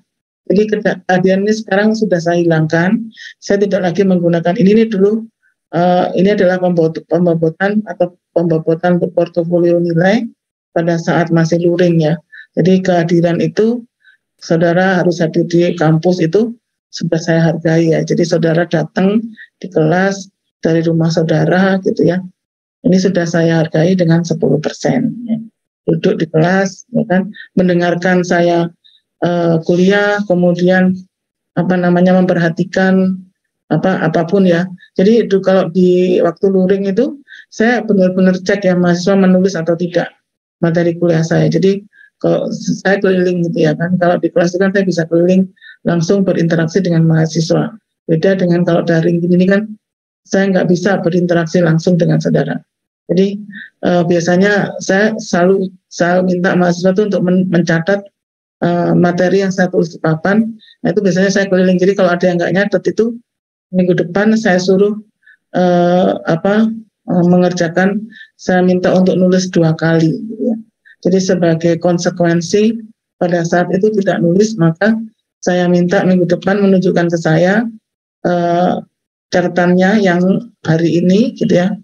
Jadi kehadiran ini sekarang sudah saya hilangkan. Saya tidak lagi menggunakan ini dulu. Ini adalah pembobotan atau pembobotan untuk portofolio nilai pada saat masih luring ya. Jadi kehadiran itu saudara harus hadir di kampus itu sudah saya hargai ya. Jadi saudara datang di kelas dari rumah saudara gitu ya. Ini sudah saya hargai dengan 10%. Ya. Duduk di kelas, ya kan, mendengarkan saya kuliah, kemudian memperhatikan apapun ya. Jadi itu kalau di waktu luring itu saya benar-benar cek ya mahasiswa menulis atau tidak materi kuliah saya. Jadi kalau saya keliling gitu ya kan, kalau di kelas itu kan saya bisa keliling langsung berinteraksi dengan mahasiswa. Beda dengan kalau daring ini kan saya nggak bisa berinteraksi langsung dengan saudara. Jadi biasanya saya selalu minta mahasiswa itu untuk mencatat materi yang saya tulis di papan. Nah, itu biasanya saya keliling. Jadi kalau ada yang nggak nyatet itu minggu depan saya suruh mengerjakan. Saya minta untuk nulis 2 kali. Gitu ya. Jadi sebagai konsekuensi pada saat itu tidak nulis, maka saya minta minggu depan menunjukkan ke saya catatannya yang hari ini, gitu ya.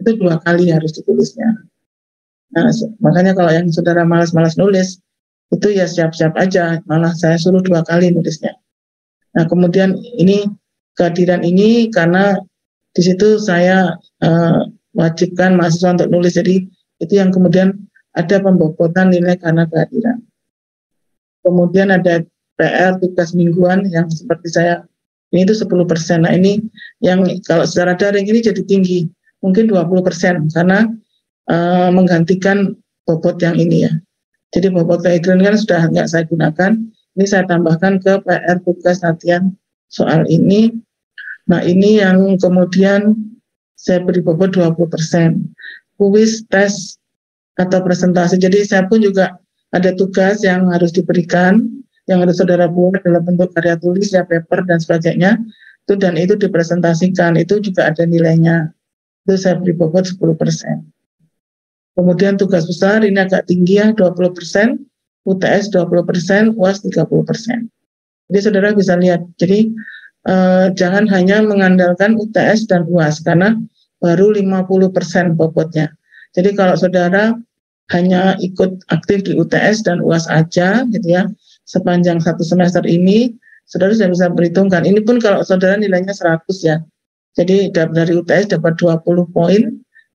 Itu 2 kali harus ditulisnya. Nah, makanya kalau yang saudara malas-malas nulis, itu ya siap-siap aja, malah saya suruh 2 kali nulisnya. Nah, kemudian ini kehadiran ini karena di situ saya wajibkan mahasiswa untuk nulis, jadi itu yang kemudian ada pembobotan nilai karena kehadiran. Kemudian ada PR tugas mingguan yang seperti saya, ini itu 10%. Nah, ini yang kalau secara daring ini jadi tinggi, mungkin 20% karena menggantikan bobot yang ini ya. Jadi bobot kehadiran kan sudah nggak saya gunakan, ini saya tambahkan ke PR tugas latihan soal ini. Nah, ini yang kemudian saya beri bobot 20%. Kuis, tes, atau presentasi. Jadi saya pun juga ada tugas yang harus diberikan, yang harus saudara buat dalam bentuk karya tulis, ya paper, dan sebagainya. Dan itu dipresentasikan, itu juga ada nilainya. Itu saya beri bobot 10%. Kemudian tugas besar ini agak tinggi ya, 20%, UTS 20%, UAS 30%. Jadi saudara bisa lihat, jadi jangan hanya mengandalkan UTS dan UAS karena baru 50% bobotnya. Jadi kalau saudara hanya ikut aktif di UTS dan UAS aja gitu ya, sepanjang 1 semester ini, saudara sudah bisa perhitungkan. Ini pun kalau saudara nilainya 100 ya. Jadi dari UTS dapat 20 poin,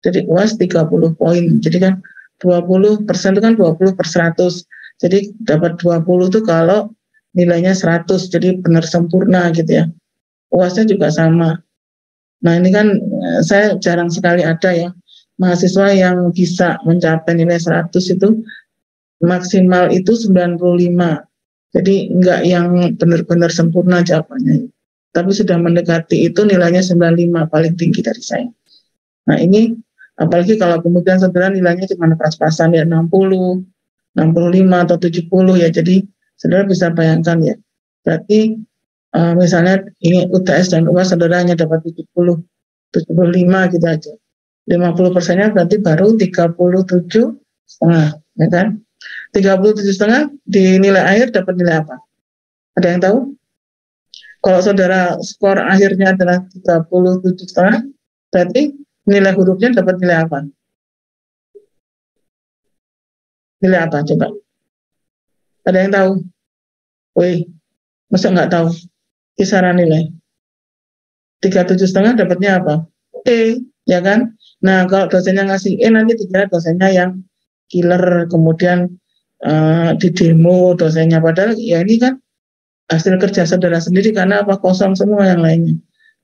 dari UAS 30 poin. Jadi kan 20% itu kan 20/100. Jadi dapat 20 itu kalau nilainya 100, jadi benar sempurna gitu ya. UASnya juga sama. Nah, ini kan saya jarang sekali ada ya mahasiswa yang bisa mencapai nilai 100 itu maksimal itu 95. Jadi enggak yang benar-benar sempurna jawabannya. Tapi sudah mendekati itu nilainya 95 paling tinggi dari saya. Nah, ini apalagi kalau kemudian saudara nilainya cuma pas-pasan ya 60, 65 atau 70 ya. Jadi saudara bisa bayangkan ya. Berarti misalnya ini UTS dan UAS saudara hanya dapat 70, 75 gitu aja. 50%-nya berarti baru 37,5, ya kan? 37,5 di nilai akhir dapat nilai apa? Ada yang tahu? Kalau saudara skor akhirnya adalah 37,5, berarti nilai hurufnya dapat nilai apa? Nilai apa coba? Ada yang tahu? Wih, masa nggak tahu? Kisaran nilai 37,5 dapatnya apa? E, ya kan? Nah, kalau dosennya ngasih E nanti dikira dosennya yang killer, kemudian di demo dosennya, padahal ya ini kan hasil kerja saudara sendiri karena apa? Kosong semua yang lainnya.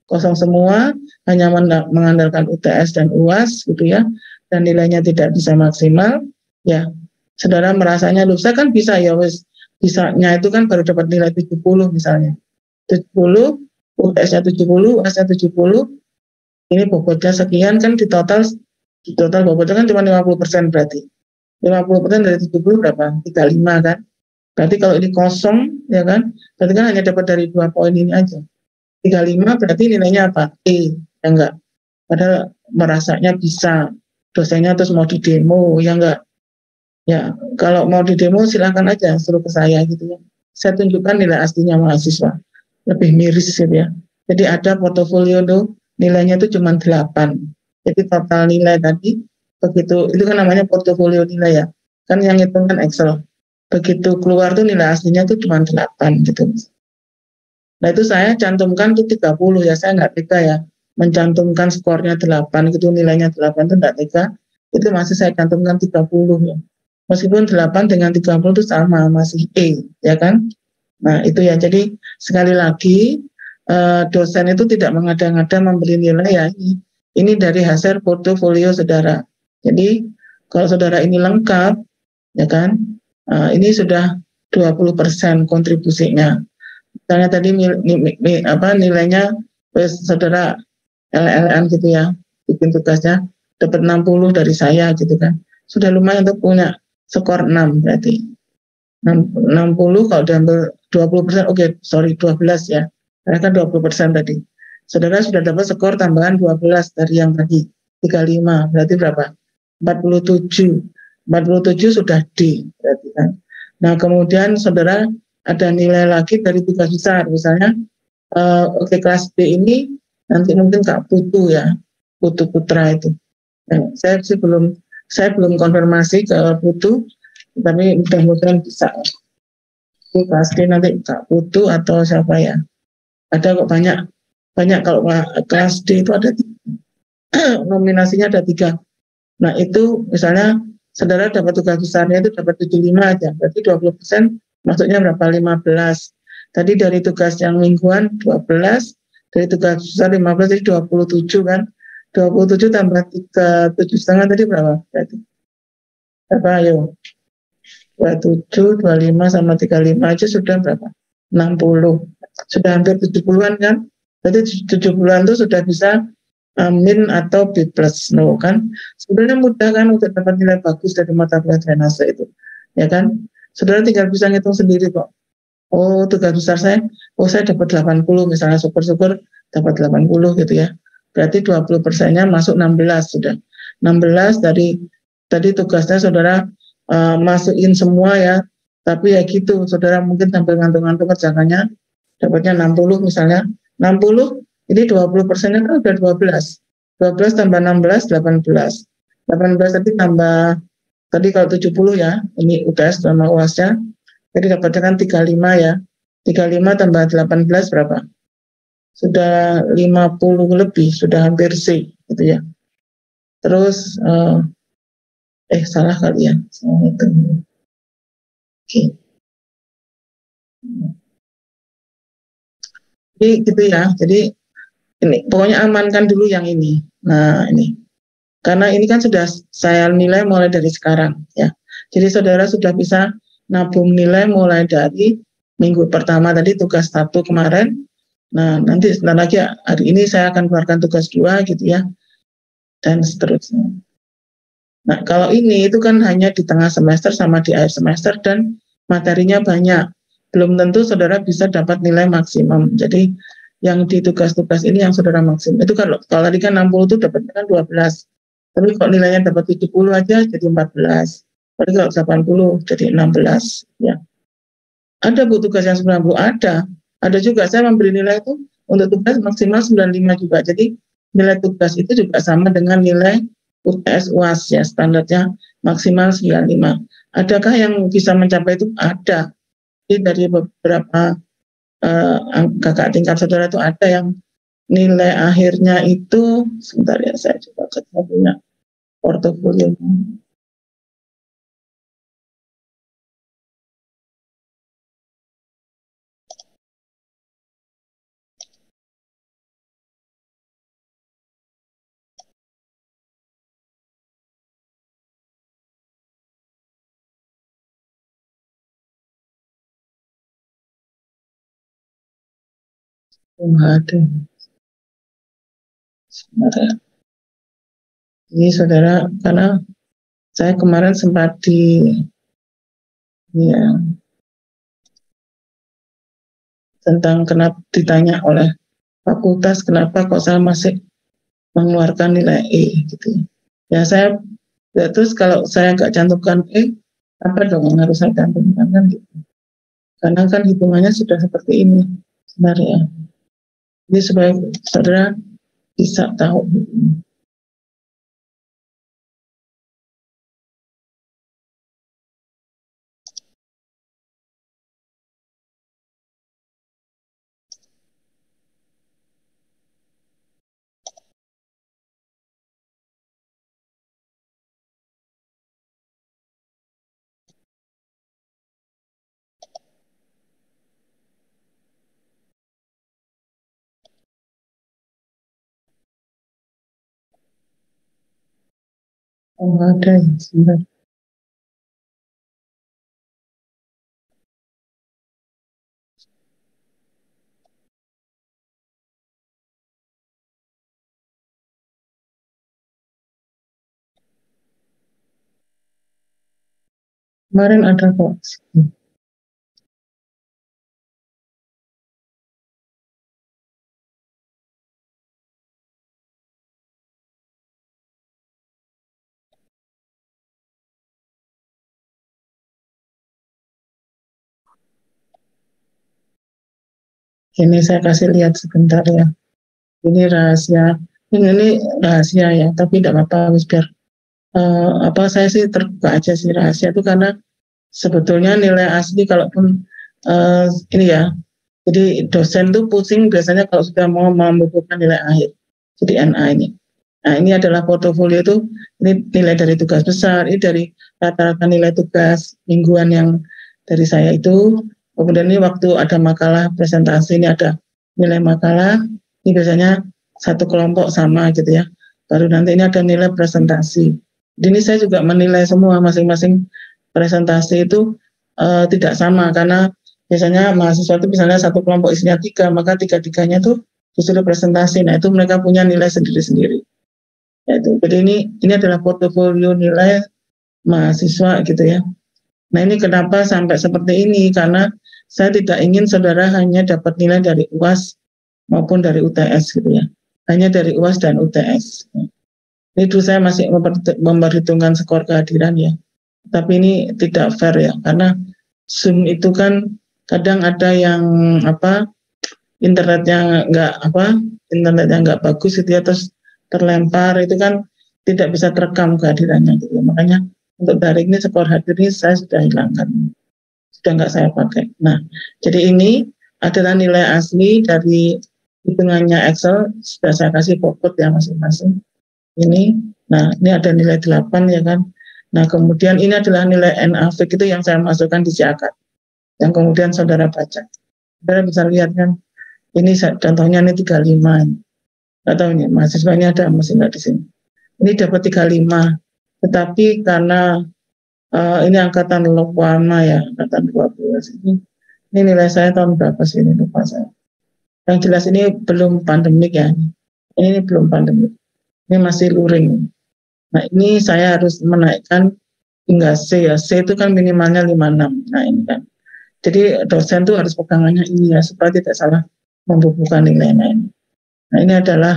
Kosong semua, hanya mengandalkan UTS dan UAS gitu ya, dan nilainya tidak bisa maksimal, ya saudara merasanya loh, saya kan bisa ya wes, bisanya itu kan baru dapat nilai 70 misalnya. 70, UTS-nya 70, UAS-nya 70, ini bobotnya sekian kan di total bobotnya kan cuma 50% berarti. 50% dari 70 berapa? 35 kan? Berarti kalau ini kosong ya kan, berarti kan hanya dapat dari 2 poin ini aja. 35 berarti nilainya apa? E, ya enggak? Padahal merasanya bisa, dosennya terus mau di demo, ya enggak? Ya, kalau mau di demo silakan aja suruh ke saya gitu ya. Saya tunjukkan nilai aslinya mahasiswa. Lebih miris gitu ya. Jadi ada portofolio tuh nilainya itu cuma 8. Jadi total nilai tadi begitu itu kan namanya portofolio nilai ya. Kan yang hitung kan Excel. Begitu keluar tuh nilai aslinya tuh cuma 8 gitu. Nah itu saya cantumkan tuh 30 ya, saya nggak tega ya mencantumkan skornya 8 gitu, nilainya 8 itu nggak tega, itu masih saya cantumkan 30 ya. Meskipun 8 dengan 30 itu sama, masih E, ya kan? Nah itu ya, jadi sekali lagi dosen itu tidak mengada-ngada memberi nilai ya, ini dari hasil portofolio saudara. Jadi kalau saudara ini lengkap, ya kan, ini sudah 20% kontribusinya. Misalnya tadi nilainya saudara LLN gitu ya, bikin tugasnya dapat 60 dari saya gitu kan. Sudah lumayan untuk punya skor 6 berarti. 60 kalau diambil 20%, oke, sorry 12 ya. Karena kan 20% tadi. Saudara sudah dapat skor tambahan 12 dari yang tadi. 35, berarti berapa? 47. 47 sudah D berarti kan. Nah, kemudian saudara ada nilai lagi dari tugas besar, misalnya kelas D ini nanti mungkin Kak Putu ya, Putu Putra itu. Nah, saya belum konfirmasi ke Putu, tapi mudah-mudahan bisa. Kelas D nanti Kak Putu atau siapa ya? Ada kok banyak kalau kelas D itu ada nominasinya ada 3. Nah itu misalnya saudara dapat tugas besarnya itu dapat 75 aja, berarti 20%. Maksudnya berapa? 15. Tadi dari tugas yang mingguan 12, dari tugas besar 15 jadi 27 kan. 27 tambah 7,5 tadi berapa? Berarti berapa ayo? 27, 25 sama 35 aja sudah berapa? 60. Sudah hampir 70-an kan? Berarti 70-an itu sudah bisa min atau B plus, no kan? Sebenarnya mudah kan untuk dapat nilai bagus dari mata kuliah drainase itu, ya kan? Saudara tinggal bisa ngitung sendiri kok. Oh, tugas besar saya dapat 80 misalnya, syukur-syukur dapat 80 gitu ya. Berarti 20%-nya masuk 16 sudah. 16 dari tadi tugasnya saudara masukin semua ya. Tapi ya gitu, saudara mungkin sambil ngantung-ngantung kerjakannya dapatnya 60 misalnya. 60 ini 20%-nya kan udah 12. 12 tambah 16 18. 18 tadi tambah tadi kalau 70 ya, ini UTS sama UAS-nya, jadi dapatnya kan 35 ya. 35 tambah 18 berapa? Sudah 50 lebih, sudah hampir C gitu ya. Terus salah kali ya. Oke. Jadi gitu ya. Jadi ini pokoknya amankan dulu yang ini. Nah, ini. Karena ini kan sudah saya nilai mulai dari sekarang ya. Jadi saudara sudah bisa nabung nilai mulai dari minggu pertama tadi tugas 1 kemarin. Nah, nanti sebentar lagi hari ini saya akan keluarkan tugas 2 gitu ya. Dan seterusnya. Nah, kalau ini itu kan hanya di tengah semester sama di akhir semester dan materinya banyak. Belum tentu saudara bisa dapat nilai maksimum. Jadi yang di tugas-tugas ini yang saudara maksimum. Itu kalau tadi kan 60 itu dapatnya kan 12. Tapi kalau nilainya dapat 70 aja jadi 14. Tapi kalau 80 jadi 16 ya. Ada bu tugas yang 90 ada. Ada juga saya memberi nilai itu untuk tugas maksimal 95 juga. Jadi nilai tugas itu juga sama dengan nilai UTS UAS ya, standarnya maksimal 95. Adakah yang bisa mencapai itu? Ada. Jadi dari beberapa kakak tingkat saudara itu ada yang nilai akhirnya itu sebentar ya, saya coba punya portofolio. Ada. Sebenarnya. Ini saudara, karena saya kemarin sempat tentang kenapa ditanya oleh fakultas, kenapa kok saya masih mengeluarkan nilai E gitu. Ya saya terus kalau saya nggak cantumkan E, apa dong yang harus saya cantumkan kan gitu. Karena kan hitungannya sudah seperti ini sebenarnya. Jadi supaya saudara bisa tahu. Oh, ada ya, sebentar. Kemarin ada kok. Ini saya kasih lihat sebentar ya. Ini rahasia. Ini rahasia ya, tapi tidak apa-apa, biar saya sih terbuka aja sih rahasia itu karena sebetulnya nilai asli kalaupun ini ya, jadi dosen tuh pusing biasanya kalau sudah mau membukukan nilai akhir, jadi NA ini. Nah ini adalah portofolio itu, ini nilai dari tugas besar, ini dari rata-rata nilai tugas mingguan yang dari saya itu. Kemudian ini waktu ada makalah presentasi, ini ada nilai makalah, ini biasanya satu kelompok sama gitu ya. Baru nanti ini ada nilai presentasi. Ini saya juga menilai semua masing-masing presentasi itu tidak sama karena biasanya mahasiswa itu misalnya satu kelompok isinya 3, maka 3-3-nya tuh disuruh presentasi. Nah itu mereka punya nilai sendiri-sendiri. Jadi ini adalah portofolio nilai mahasiswa gitu ya. Nah ini kenapa sampai seperti ini, karena saya tidak ingin saudara hanya dapat nilai dari UAS maupun dari UTS gitu ya. Hanya dari UAS dan UTS. Itu saya masih memperhitungkan skor kehadiran ya. Tapi ini tidak fair ya, karena Zoom itu kan kadang ada yang internetnya nggak bagus gitu ya, terus terlempar, itu kan tidak bisa terekam kehadirannya gitu. Makanya untuk daring ini skor hadir ini saya sudah hilangkan, sudah nggak saya pakai. Nah, jadi ini adalah nilai asli dari hitungannya Excel, sudah saya kasih pokok ya masing-masing. Ini, nah ini ada nilai 8 ya kan. Nah kemudian ini adalah nilai NAFIK itu yang saya masukkan di CAKAT, yang kemudian saudara baca. Saudara bisa lihat kan, ini contohnya ini 35. Nggak tahu nih, mahasiswa ini ada masih nggak di sini. Ini dapat 35, tetapi karena ini angkatan Lokwana ya, angkatan 12 ini nilai saya tahun berapa sih ini, lupa saya. Yang jelas ini belum pandemik ya, ini belum pandemik, ini masih luring. Nah ini saya harus menaikkan hingga C ya, C itu kan minimalnya 56. Nah ini kan, jadi dosen tuh harus pegangannya ini ya, supaya tidak salah membukukan nilainya ini. Nah ini adalah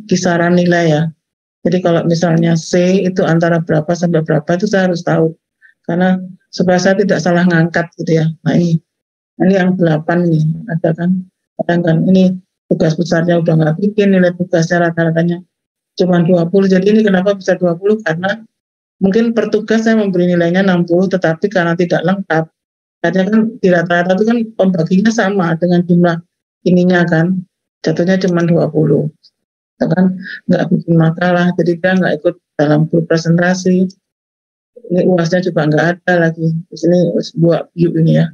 kisaran nilai ya. Jadi kalau misalnya C itu antara berapa sampai berapa itu saya harus tahu, karena supaya saya tidak salah ngangkat gitu ya. Nah ini yang 8 nih ada kan, kadang ini tugas besarnya udah nggak bikin, nilai tugasnya rata-ratanya cuma 20. Jadi ini kenapa bisa 20? Karena mungkin per tugas saya memberi nilainya 60, tetapi karena tidak lengkap, karena kan di rata-rata itu kan pembaginya sama dengan jumlah ininya kan, jatuhnya cuma 20. Kan nggak bikin makalah, jadi dia nggak ikut dalam grup presentasi. Ini UASnya juga nggak ada lagi. Di sini buat view ini ya,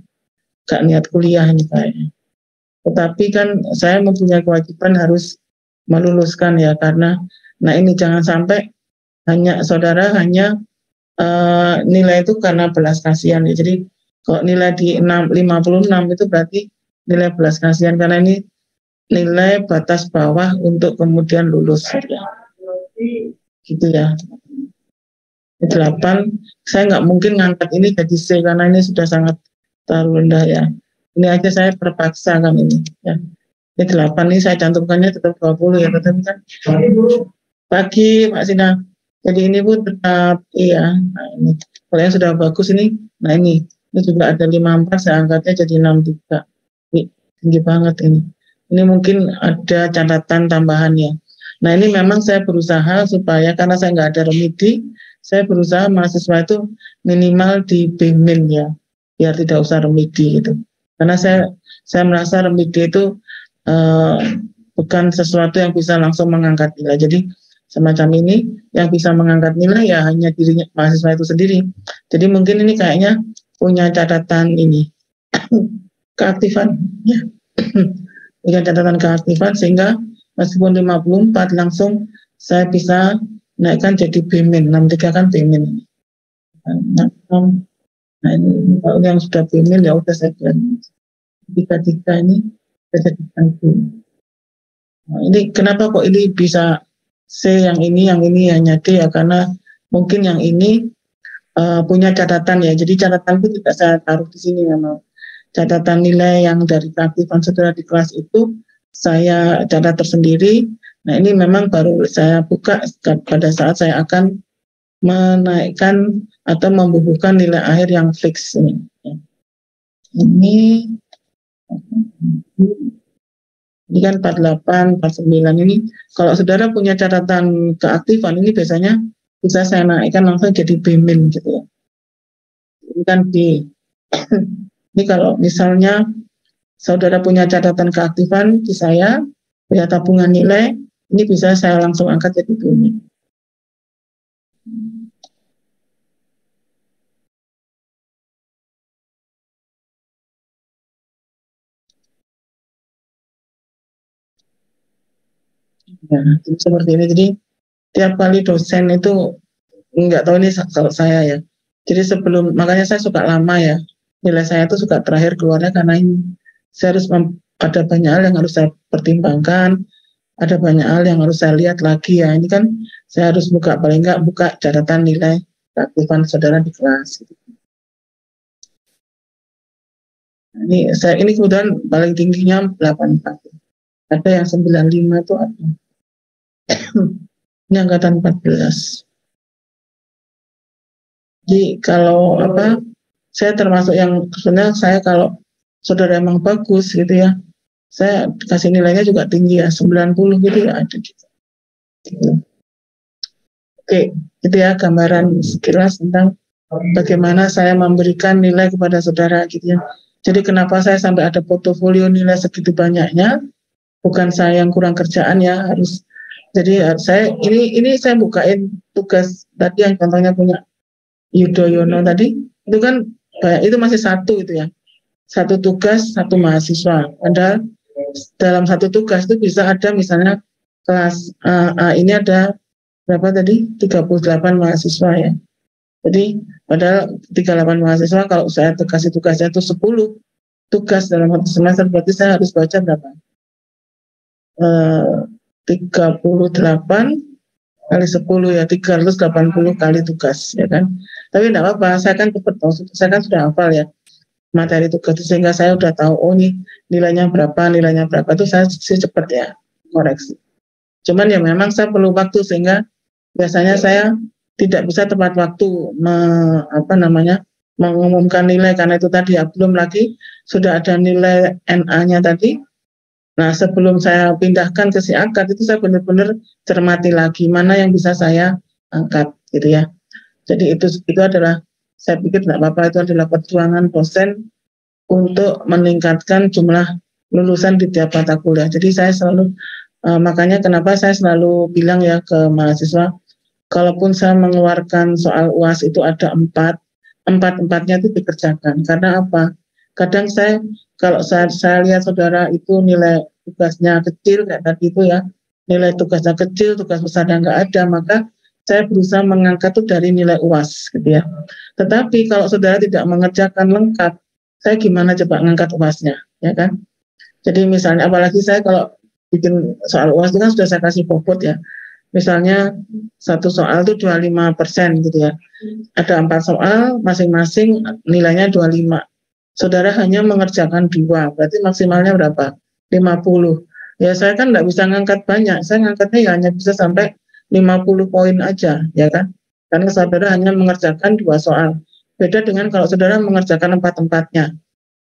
nggak niat kuliah ini kayaknya. Tetapi kan saya mempunyai kewajiban harus meluluskan ya, karena nah ini jangan sampai saudara hanya nilai itu karena belas kasihan ya. Jadi kalau nilai di 56 itu berarti nilai belas kasihan, karena ini nilai batas bawah untuk kemudian lulus ya. Gitu ya. 8, saya nggak mungkin ngangkat ini jadi C karena ini sudah sangat terlalu rendah ya. Ini aja saya terpaksa kan ini ya. Ini 8 ini saya cantumkannya tetap 20 ya, tetapi kan pagi Pak Sina. Jadi ini pun tetap iya. Nah, ini kalau yang sudah bagus ini, nah ini juga ada 54, saya angkatnya jadi 63. Tinggi banget ini. Ini mungkin ada catatan tambahannya. Nah ini memang saya berusaha supaya karena saya nggak ada remedi, saya berusaha mahasiswa itu minimal di B- ya, biar tidak usah remedi gitu. Karena saya merasa remedi itu bukan sesuatu yang bisa langsung mengangkat nilai. Jadi semacam ini yang bisa mengangkat nilai ya hanya dirinya mahasiswa itu sendiri. Jadi mungkin ini kayaknya punya catatan ini keaktifan ya. Punya catatan keaktifan sehingga meskipun 54 langsung saya bisa naikkan jadi B-, 63 kan B-. Nah ini kalau yang sudah B- ya udah saya bilang 33 ini saya jadikan B. Nah, ini kenapa kok ini bisa C, yang ini hanya D ya, karena mungkin yang ini punya catatan ya. Jadi catatan itu tidak saya taruh di sini ya, mau. Catatan nilai yang dari keaktifan saudara di kelas itu saya catat tersendiri. Nah ini memang baru saya buka pada saat saya akan menaikkan atau membubuhkan nilai akhir yang fix ini. Ini kan 48, 49 ini. Kalau saudara punya catatan keaktifan ini biasanya bisa saya naikkan langsung jadi B- gitu ya. Ini kan B. Ini kalau misalnya saudara punya catatan keaktifan di saya, punya tabungan nilai, ini bisa saya langsung angkat jadi B-. Ya, seperti ini. Jadi tiap kali dosen itu nggak tahu ini kalau saya ya. Jadi makanya saya suka lama ya. Nilai saya itu suka terakhir keluarnya karena ini. Saya harus ada banyak hal yang harus saya pertimbangkan, ada banyak hal yang harus saya lihat lagi ya. Ini kan saya harus paling nggak buka catatan nilai keaktifan saudara di kelas. Ini kemudian paling tingginya 84. Ada yang 95 itu ada. Ini angkatan 14. Jadi kalau saya termasuk yang sebenarnya saya kalau saudara emang bagus gitu ya, saya kasih nilainya juga tinggi ya, 90 gitu ya ada juga. Gitu. Oke, itu ya gambaran sekilas tentang bagaimana saya memberikan nilai kepada saudara gitu ya. Jadi kenapa saya sampai ada portofolio nilai segitu banyaknya? Bukan saya yang kurang kerjaan ya, harus. Jadi saya ini saya bukain tugas tadi yang contohnya punya Yudhoyono tadi, itu kan itu masih satu itu ya. Satu tugas, satu mahasiswa. Padahal dalam satu tugas itu bisa ada misalnya kelas A ini ada berapa tadi? 38 mahasiswa ya. Jadi padahal 38 mahasiswa kalau saya kasih tugasnya itu 10 tugas dalam satu semester, berarti saya harus baca berapa? 38 kali 10 ya, 380 kali tugas ya kan. Tapi tidak apa-apa, saya kan sudah hafal ya materi tugas itu, sehingga saya sudah tahu ini nilainya berapa itu saya cepat ya koreksi. Cuman ya memang saya perlu waktu, sehingga biasanya saya tidak bisa tepat waktu mengumumkan nilai, karena itu tadi ya, belum lagi sudah ada nilai NA-nya tadi. Nah sebelum saya pindahkan ke si akad itu saya benar-benar cermati lagi mana yang bisa saya angkat gitu ya. Jadi itu adalah, saya pikir tidak apa-apa, itu adalah perjuangan dosen untuk meningkatkan jumlah lulusan di tiap mata kuliah. Jadi saya selalu makanya kenapa saya selalu bilang ya ke mahasiswa, kalaupun saya mengeluarkan soal UAS itu ada 4-empatnya itu dikerjakan. Karena apa? Kadang kalau saya lihat saudara itu nilai tugasnya kecil kayak tadi itu ya, nilai tugasnya kecil, tugas besarnya nggak ada, maka saya berusaha mengangkat itu dari nilai UAS gitu ya. Tetapi kalau saudara tidak mengerjakan lengkap, saya gimana coba ngangkat UAS-nya, ya kan? Jadi misalnya, apalagi saya kalau bikin soal UAS itu kan sudah saya kasih bobot ya. Misalnya satu soal itu 25% gitu ya. Ada 4 soal, masing-masing nilainya 25. Saudara hanya mengerjakan 2, berarti maksimalnya berapa? 50. Ya saya kan nggak bisa ngangkat banyak, saya ngangkatnya ya hanya bisa sampai 50 poin aja, ya kan? Karena saudara hanya mengerjakan 2 soal. Beda dengan kalau saudara mengerjakan 4-4-nya.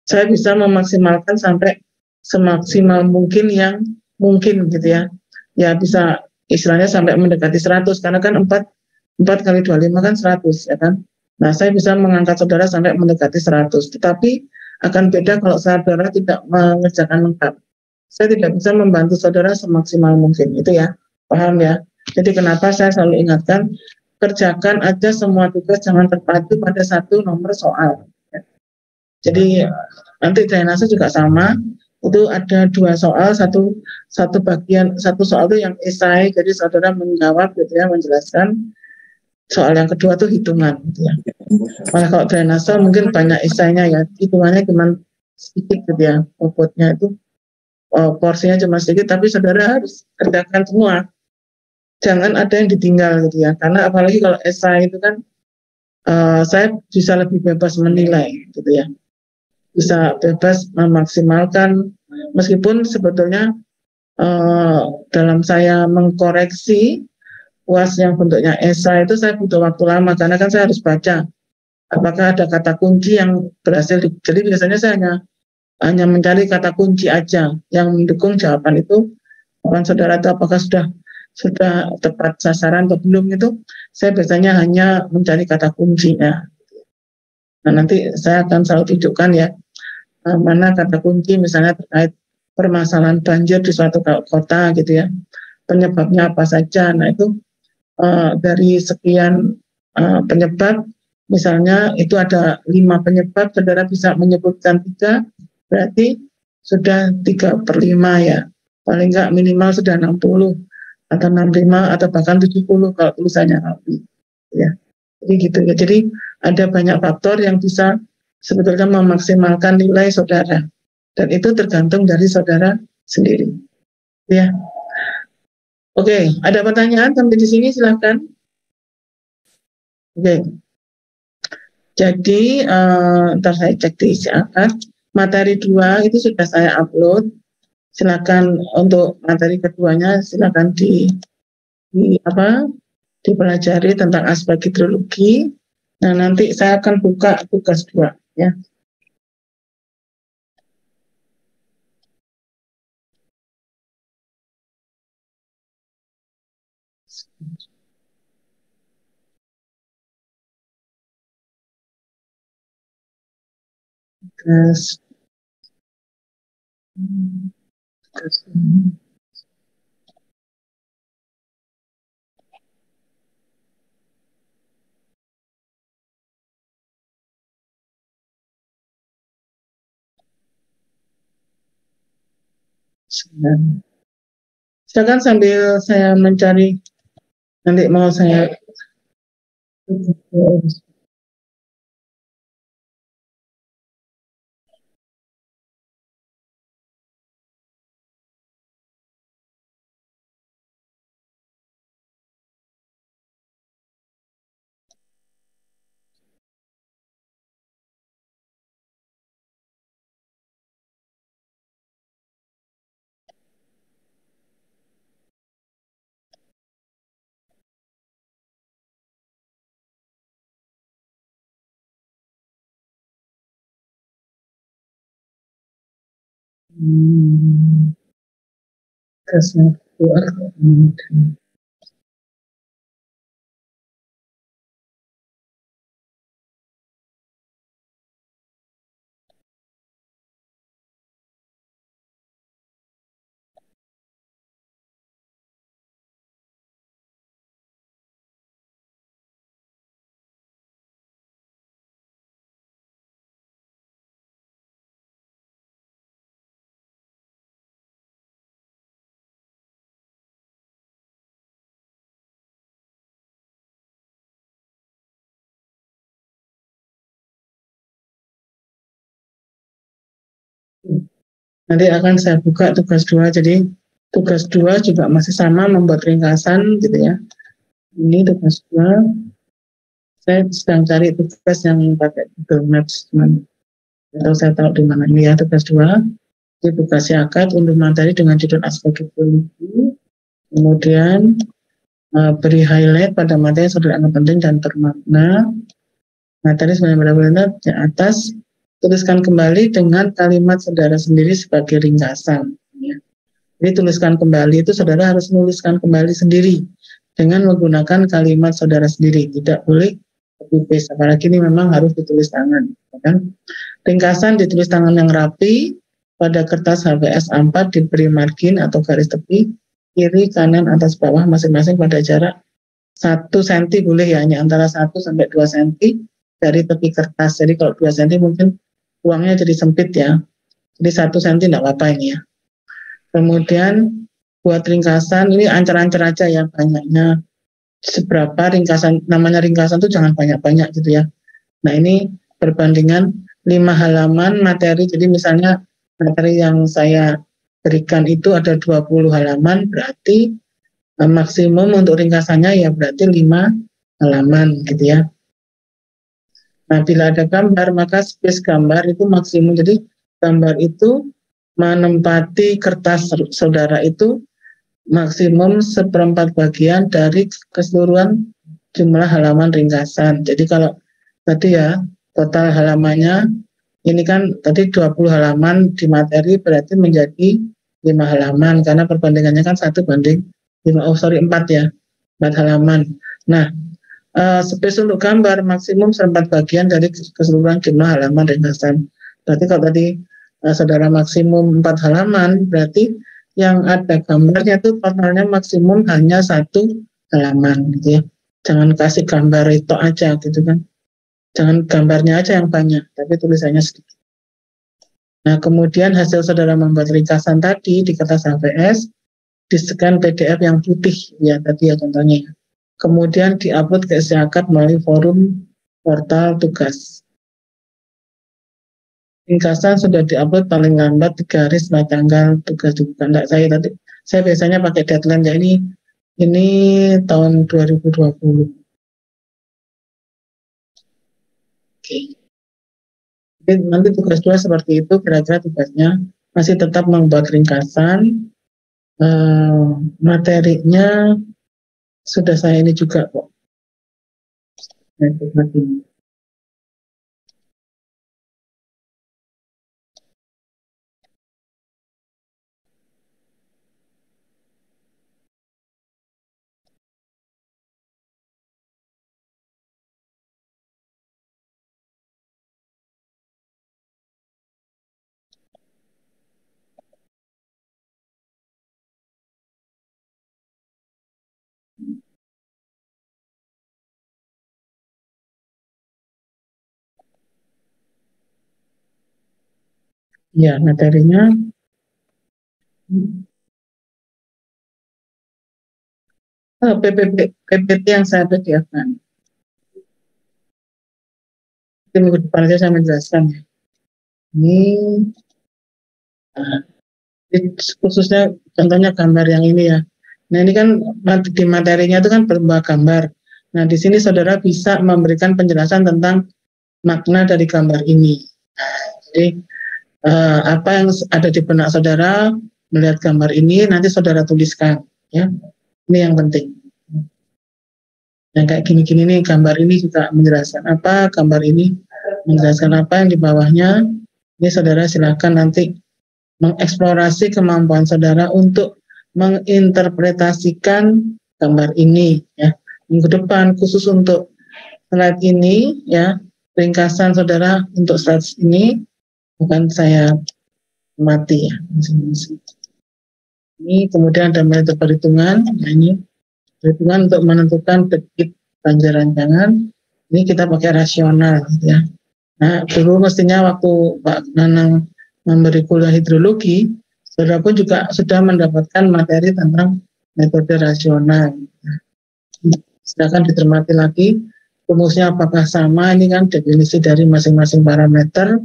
Saya bisa memaksimalkan sampai semaksimal mungkin yang mungkin gitu ya. Ya bisa istilahnya sampai mendekati 100 karena kan 4 kali 25 kan 100 ya kan. Nah, saya bisa mengangkat saudara sampai mendekati 100. Tetapi akan beda kalau saudara tidak mengerjakan lengkap. Saya tidak bisa membantu saudara semaksimal mungkin. Itu ya. Paham ya? Jadi kenapa saya selalu ingatkan kerjakan aja semua tugas, jangan terpacu pada satu nomor soal. Jadi nanti drainase juga sama, itu ada 2 soal, satu bagian, satu soal itu yang esai, jadi saudara menjawab gitu ya, menjelaskan. Soal yang kedua itu hitungan gitu ya. Malah kalau drainase mungkin banyak esainya ya, hitungannya cuma sedikit gitu ya, bobotnya itu porsinya cuma sedikit, tapi saudara harus kerjakan semua. Jangan ada yang ditinggal gitu ya, karena apalagi kalau esai itu kan saya bisa lebih bebas menilai gitu ya, bisa bebas memaksimalkan meskipun sebetulnya dalam saya mengkoreksi UAS yang bentuknya esai itu saya butuh waktu lama karena kan saya harus baca apakah ada kata kunci yang berhasil jadi biasanya saya hanya mencari kata kunci aja yang mendukung jawaban itu. Jawaban saudara itu apakah sudah tepat sasaran atau belum, itu saya biasanya hanya mencari kata kuncinya. Nah, nanti saya akan selalu tunjukkan ya mana kata kunci misalnya terkait permasalahan banjir di suatu kota gitu ya, penyebabnya apa saja. Nah itu dari sekian penyebab, misalnya itu ada 5 penyebab, saudara bisa menyebutkan 3, berarti sudah 3/5 ya, paling enggak minimal sudah 60 atau 65 atau bahkan 70 kalau tulisannya rapi ya. Jadi gitu ya. Jadi ada banyak faktor yang bisa sebetulnya memaksimalkan nilai saudara, dan itu tergantung dari saudara sendiri ya. Oke, ada pertanyaan sampai di sini silahkan. Oke, jadi ntar saya cek di isi akad. Materi 2 itu sudah saya upload. Silakan untuk materi keduanya silakan dipelajari tentang aspek hidrologi. Nah, nanti saya akan buka tugas 2 ya. Tugas silakan sambil saya mencari, nanti mau saya tugasnya keluar. Nanti akan saya buka tugas 2. Jadi tugas 2 juga masih sama, membuat ringkasan gitu ya. Ini tugas 2. Saya sedang cari tugas yang pakai Google Maps, atau saya tahu di mana. Ini ya tugas 2. Publikasi akad untuk materi dengan judul aspek itu, kemudian beri highlight pada materi yang sudah anggap penting dan bermakna. Materi sebenarnya di atas, tuliskan kembali dengan kalimat saudara sendiri sebagai ringkasan. Ya. Jadi tuliskan kembali itu saudara harus menuliskan kembali sendiri dengan menggunakan kalimat saudara sendiri, tidak boleh copy paste. Apalagi ini memang harus ditulis tangan. Kan? Ringkasan ditulis tangan yang rapi pada kertas HVS A4 diberi margin atau garis tepi kiri, kanan, atas, bawah masing-masing pada jarak 1 cm boleh ya, hanya antara 1 sampai 2 cm dari tepi kertas. Jadi kalau 2 cm mungkin ruangnya jadi sempit ya. Jadi 1 cm tidak apa-apa ini ya. Kemudian buat ringkasan, ini ancar-ancar aja ya, banyaknya seberapa ringkasan, namanya ringkasan itu jangan banyak-banyak gitu ya. Nah ini perbandingan 5 halaman materi, jadi misalnya materi yang saya berikan itu ada 20 halaman, berarti maksimum untuk ringkasannya ya berarti 5 halaman gitu ya. Nah bila ada gambar maka space gambar itu maksimum, jadi gambar itu menempati kertas saudara itu maksimum 1/4 bagian dari keseluruhan jumlah halaman ringkasan. Jadi kalau tadi ya total halamannya ini kan tadi 20 halaman di materi berarti menjadi 5 halaman karena perbandingannya kan 1 banding 4 ya, 4 halaman. Nah, space untuk gambar maksimum 1/4 bagian dari keseluruhan jumlah halaman ringkasan. Berarti kalau tadi saudara maksimum 4 halaman, berarti yang ada gambarnya itu totalnya maksimum hanya 1 halaman gitu ya. Jangan kasih gambar itu aja gitu kan. Jangan gambarnya aja yang banyak, tapi tulisannya sedikit. Nah, kemudian hasil saudara membuat ringkasan tadi di kertas HVS, di-scan PDF yang putih, ya tadi ya contohnya. Kemudian di-upload ke isi akad melalui forum portal tugas. Ringkasan sudah di-upload paling lambat 3 hari setelah tanggal tugas dibuka. Enggak, saya biasanya pakai deadline ya, ini tahun 2020. Oke. Jadi nanti tugas 2 seperti itu, kira-kira tugasnya masih tetap membuat ringkasan. Materinya sudah saya ini juga kok. Ya, materinya PPT yang saya PDF-kan. Minggu depan aja saya menjelaskan. Ini khususnya contohnya gambar yang ini ya. Nah ini kan di materinya itu kan berupa gambar. Nah di sini saudara bisa memberikan penjelasan tentang makna dari gambar ini. Jadi apa yang ada di benak saudara melihat gambar ini nanti saudara tuliskan ya. Ini yang penting. Yang kayak gini-gini nih, gambar ini juga menjelaskan apa, gambar ini menjelaskan apa yang di bawahnya. Ini saudara silakan nanti mengeksplorasi kemampuan saudara untuk menginterpretasikan gambar ini ya. Minggu depan khusus untuk slide ini ya, ringkasan saudara untuk slide ini bukan saya mati ya. Ini kemudian ada metode perhitungan, nah ini perhitungan untuk menentukan debit banjir rancangan. Ini kita pakai rasional ya. Nah dulu mestinya waktu Pak Nanang memberi kuliah hidrologi, saudara pun juga sudah mendapatkan materi tentang metode rasional. Silakan dicermati lagi rumusnya apakah sama. Ini kan definisi dari masing-masing parameter.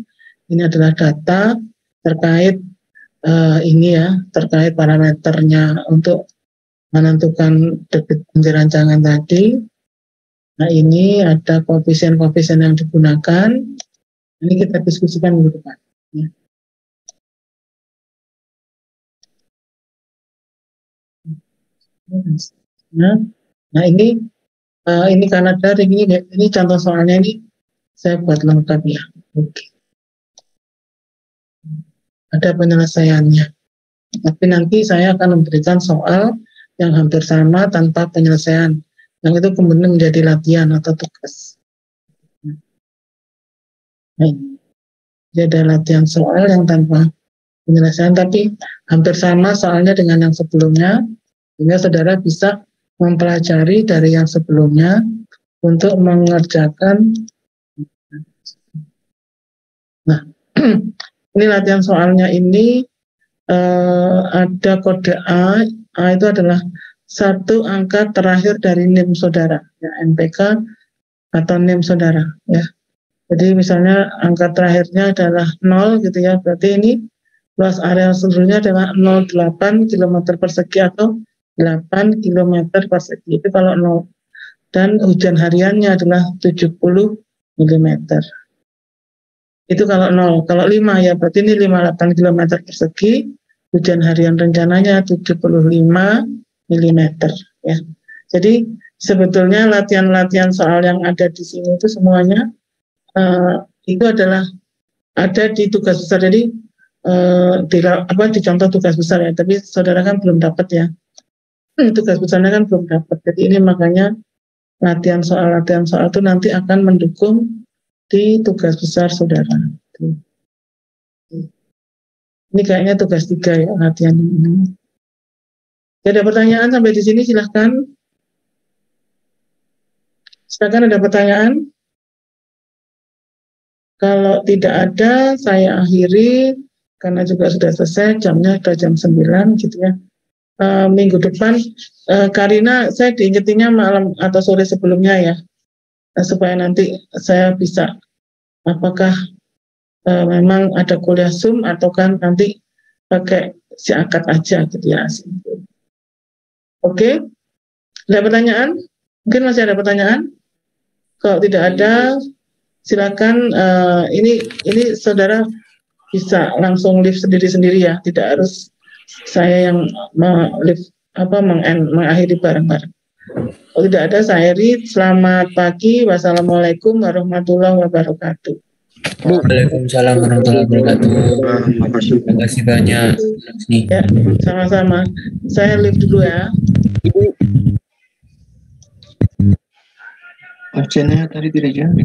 Ini adalah data terkait ini ya, terkait parameternya untuk menentukan debit banjir rancangan tadi. Nah ini ada koefisien-koefisien yang digunakan. Ini kita diskusikan minggu depan. Ya. Nah ini karena daring ini contoh soalnya ini saya buat lengkap ya. Oke. Ada penyelesaiannya. Tapi nanti saya akan memberikan soal yang hampir sama tanpa penyelesaian. Yang itu kemudian menjadi latihan atau tugas. Nah, jadi ada latihan soal yang tanpa penyelesaian, tapi hampir sama soalnya dengan yang sebelumnya, sehingga saudara bisa mempelajari dari yang sebelumnya untuk mengerjakan. Nah, ini latihan soalnya ini ada kode A itu adalah satu angka terakhir dari NIM saudara, ya, NPK atau NIM saudara, ya. Jadi misalnya angka terakhirnya adalah 0 gitu ya, berarti ini luas area seluruhnya adalah 0,8 km persegi atau 8 km persegi. Itu kalau 0. Dan hujan hariannya adalah 70 mm. Itu kalau 0. Kalau 5 ya berarti ini 58 km persegi. Hujan harian rencananya 75 mm. Ya. Jadi sebetulnya latihan-latihan soal yang ada di sini itu semuanya itu adalah ada di tugas besar. Jadi di contoh tugas besar ya, tapi saudara kan belum dapat ya. Tugas besarnya kan belum dapat. Jadi ini makanya latihan soal itu nanti akan mendukung di tugas besar saudara. Ini kayaknya tugas 3 ya latihan ini. Ada pertanyaan sampai di sini silahkan. Silakan, ada pertanyaan? Kalau tidak ada, saya akhiri karena juga sudah selesai, jamnya sudah jam 9 gitu ya. Minggu depan, Karina saya diingetinnya malam atau sore sebelumnya ya, supaya nanti saya bisa apakah memang ada kuliah Zoom atau kan nanti pakai si akad aja gitu ya. Oke, ada pertanyaan? Mungkin masih ada pertanyaan? Kalau tidak ada, silakan. Ini saudara bisa langsung live sendiri-sendiri ya, tidak harus saya yang mengakhiri bareng-bareng. Kalau tidak ada, saya akhiri. Selamat pagi. Wassalamualaikum warahmatullahi wabarakatuh. Waalaikumsalam warahmatullahi wabarakatuh. Terima kasih banyak. Ya, sama-sama. Saya live dulu ya. Absennya tadi tidak jadi.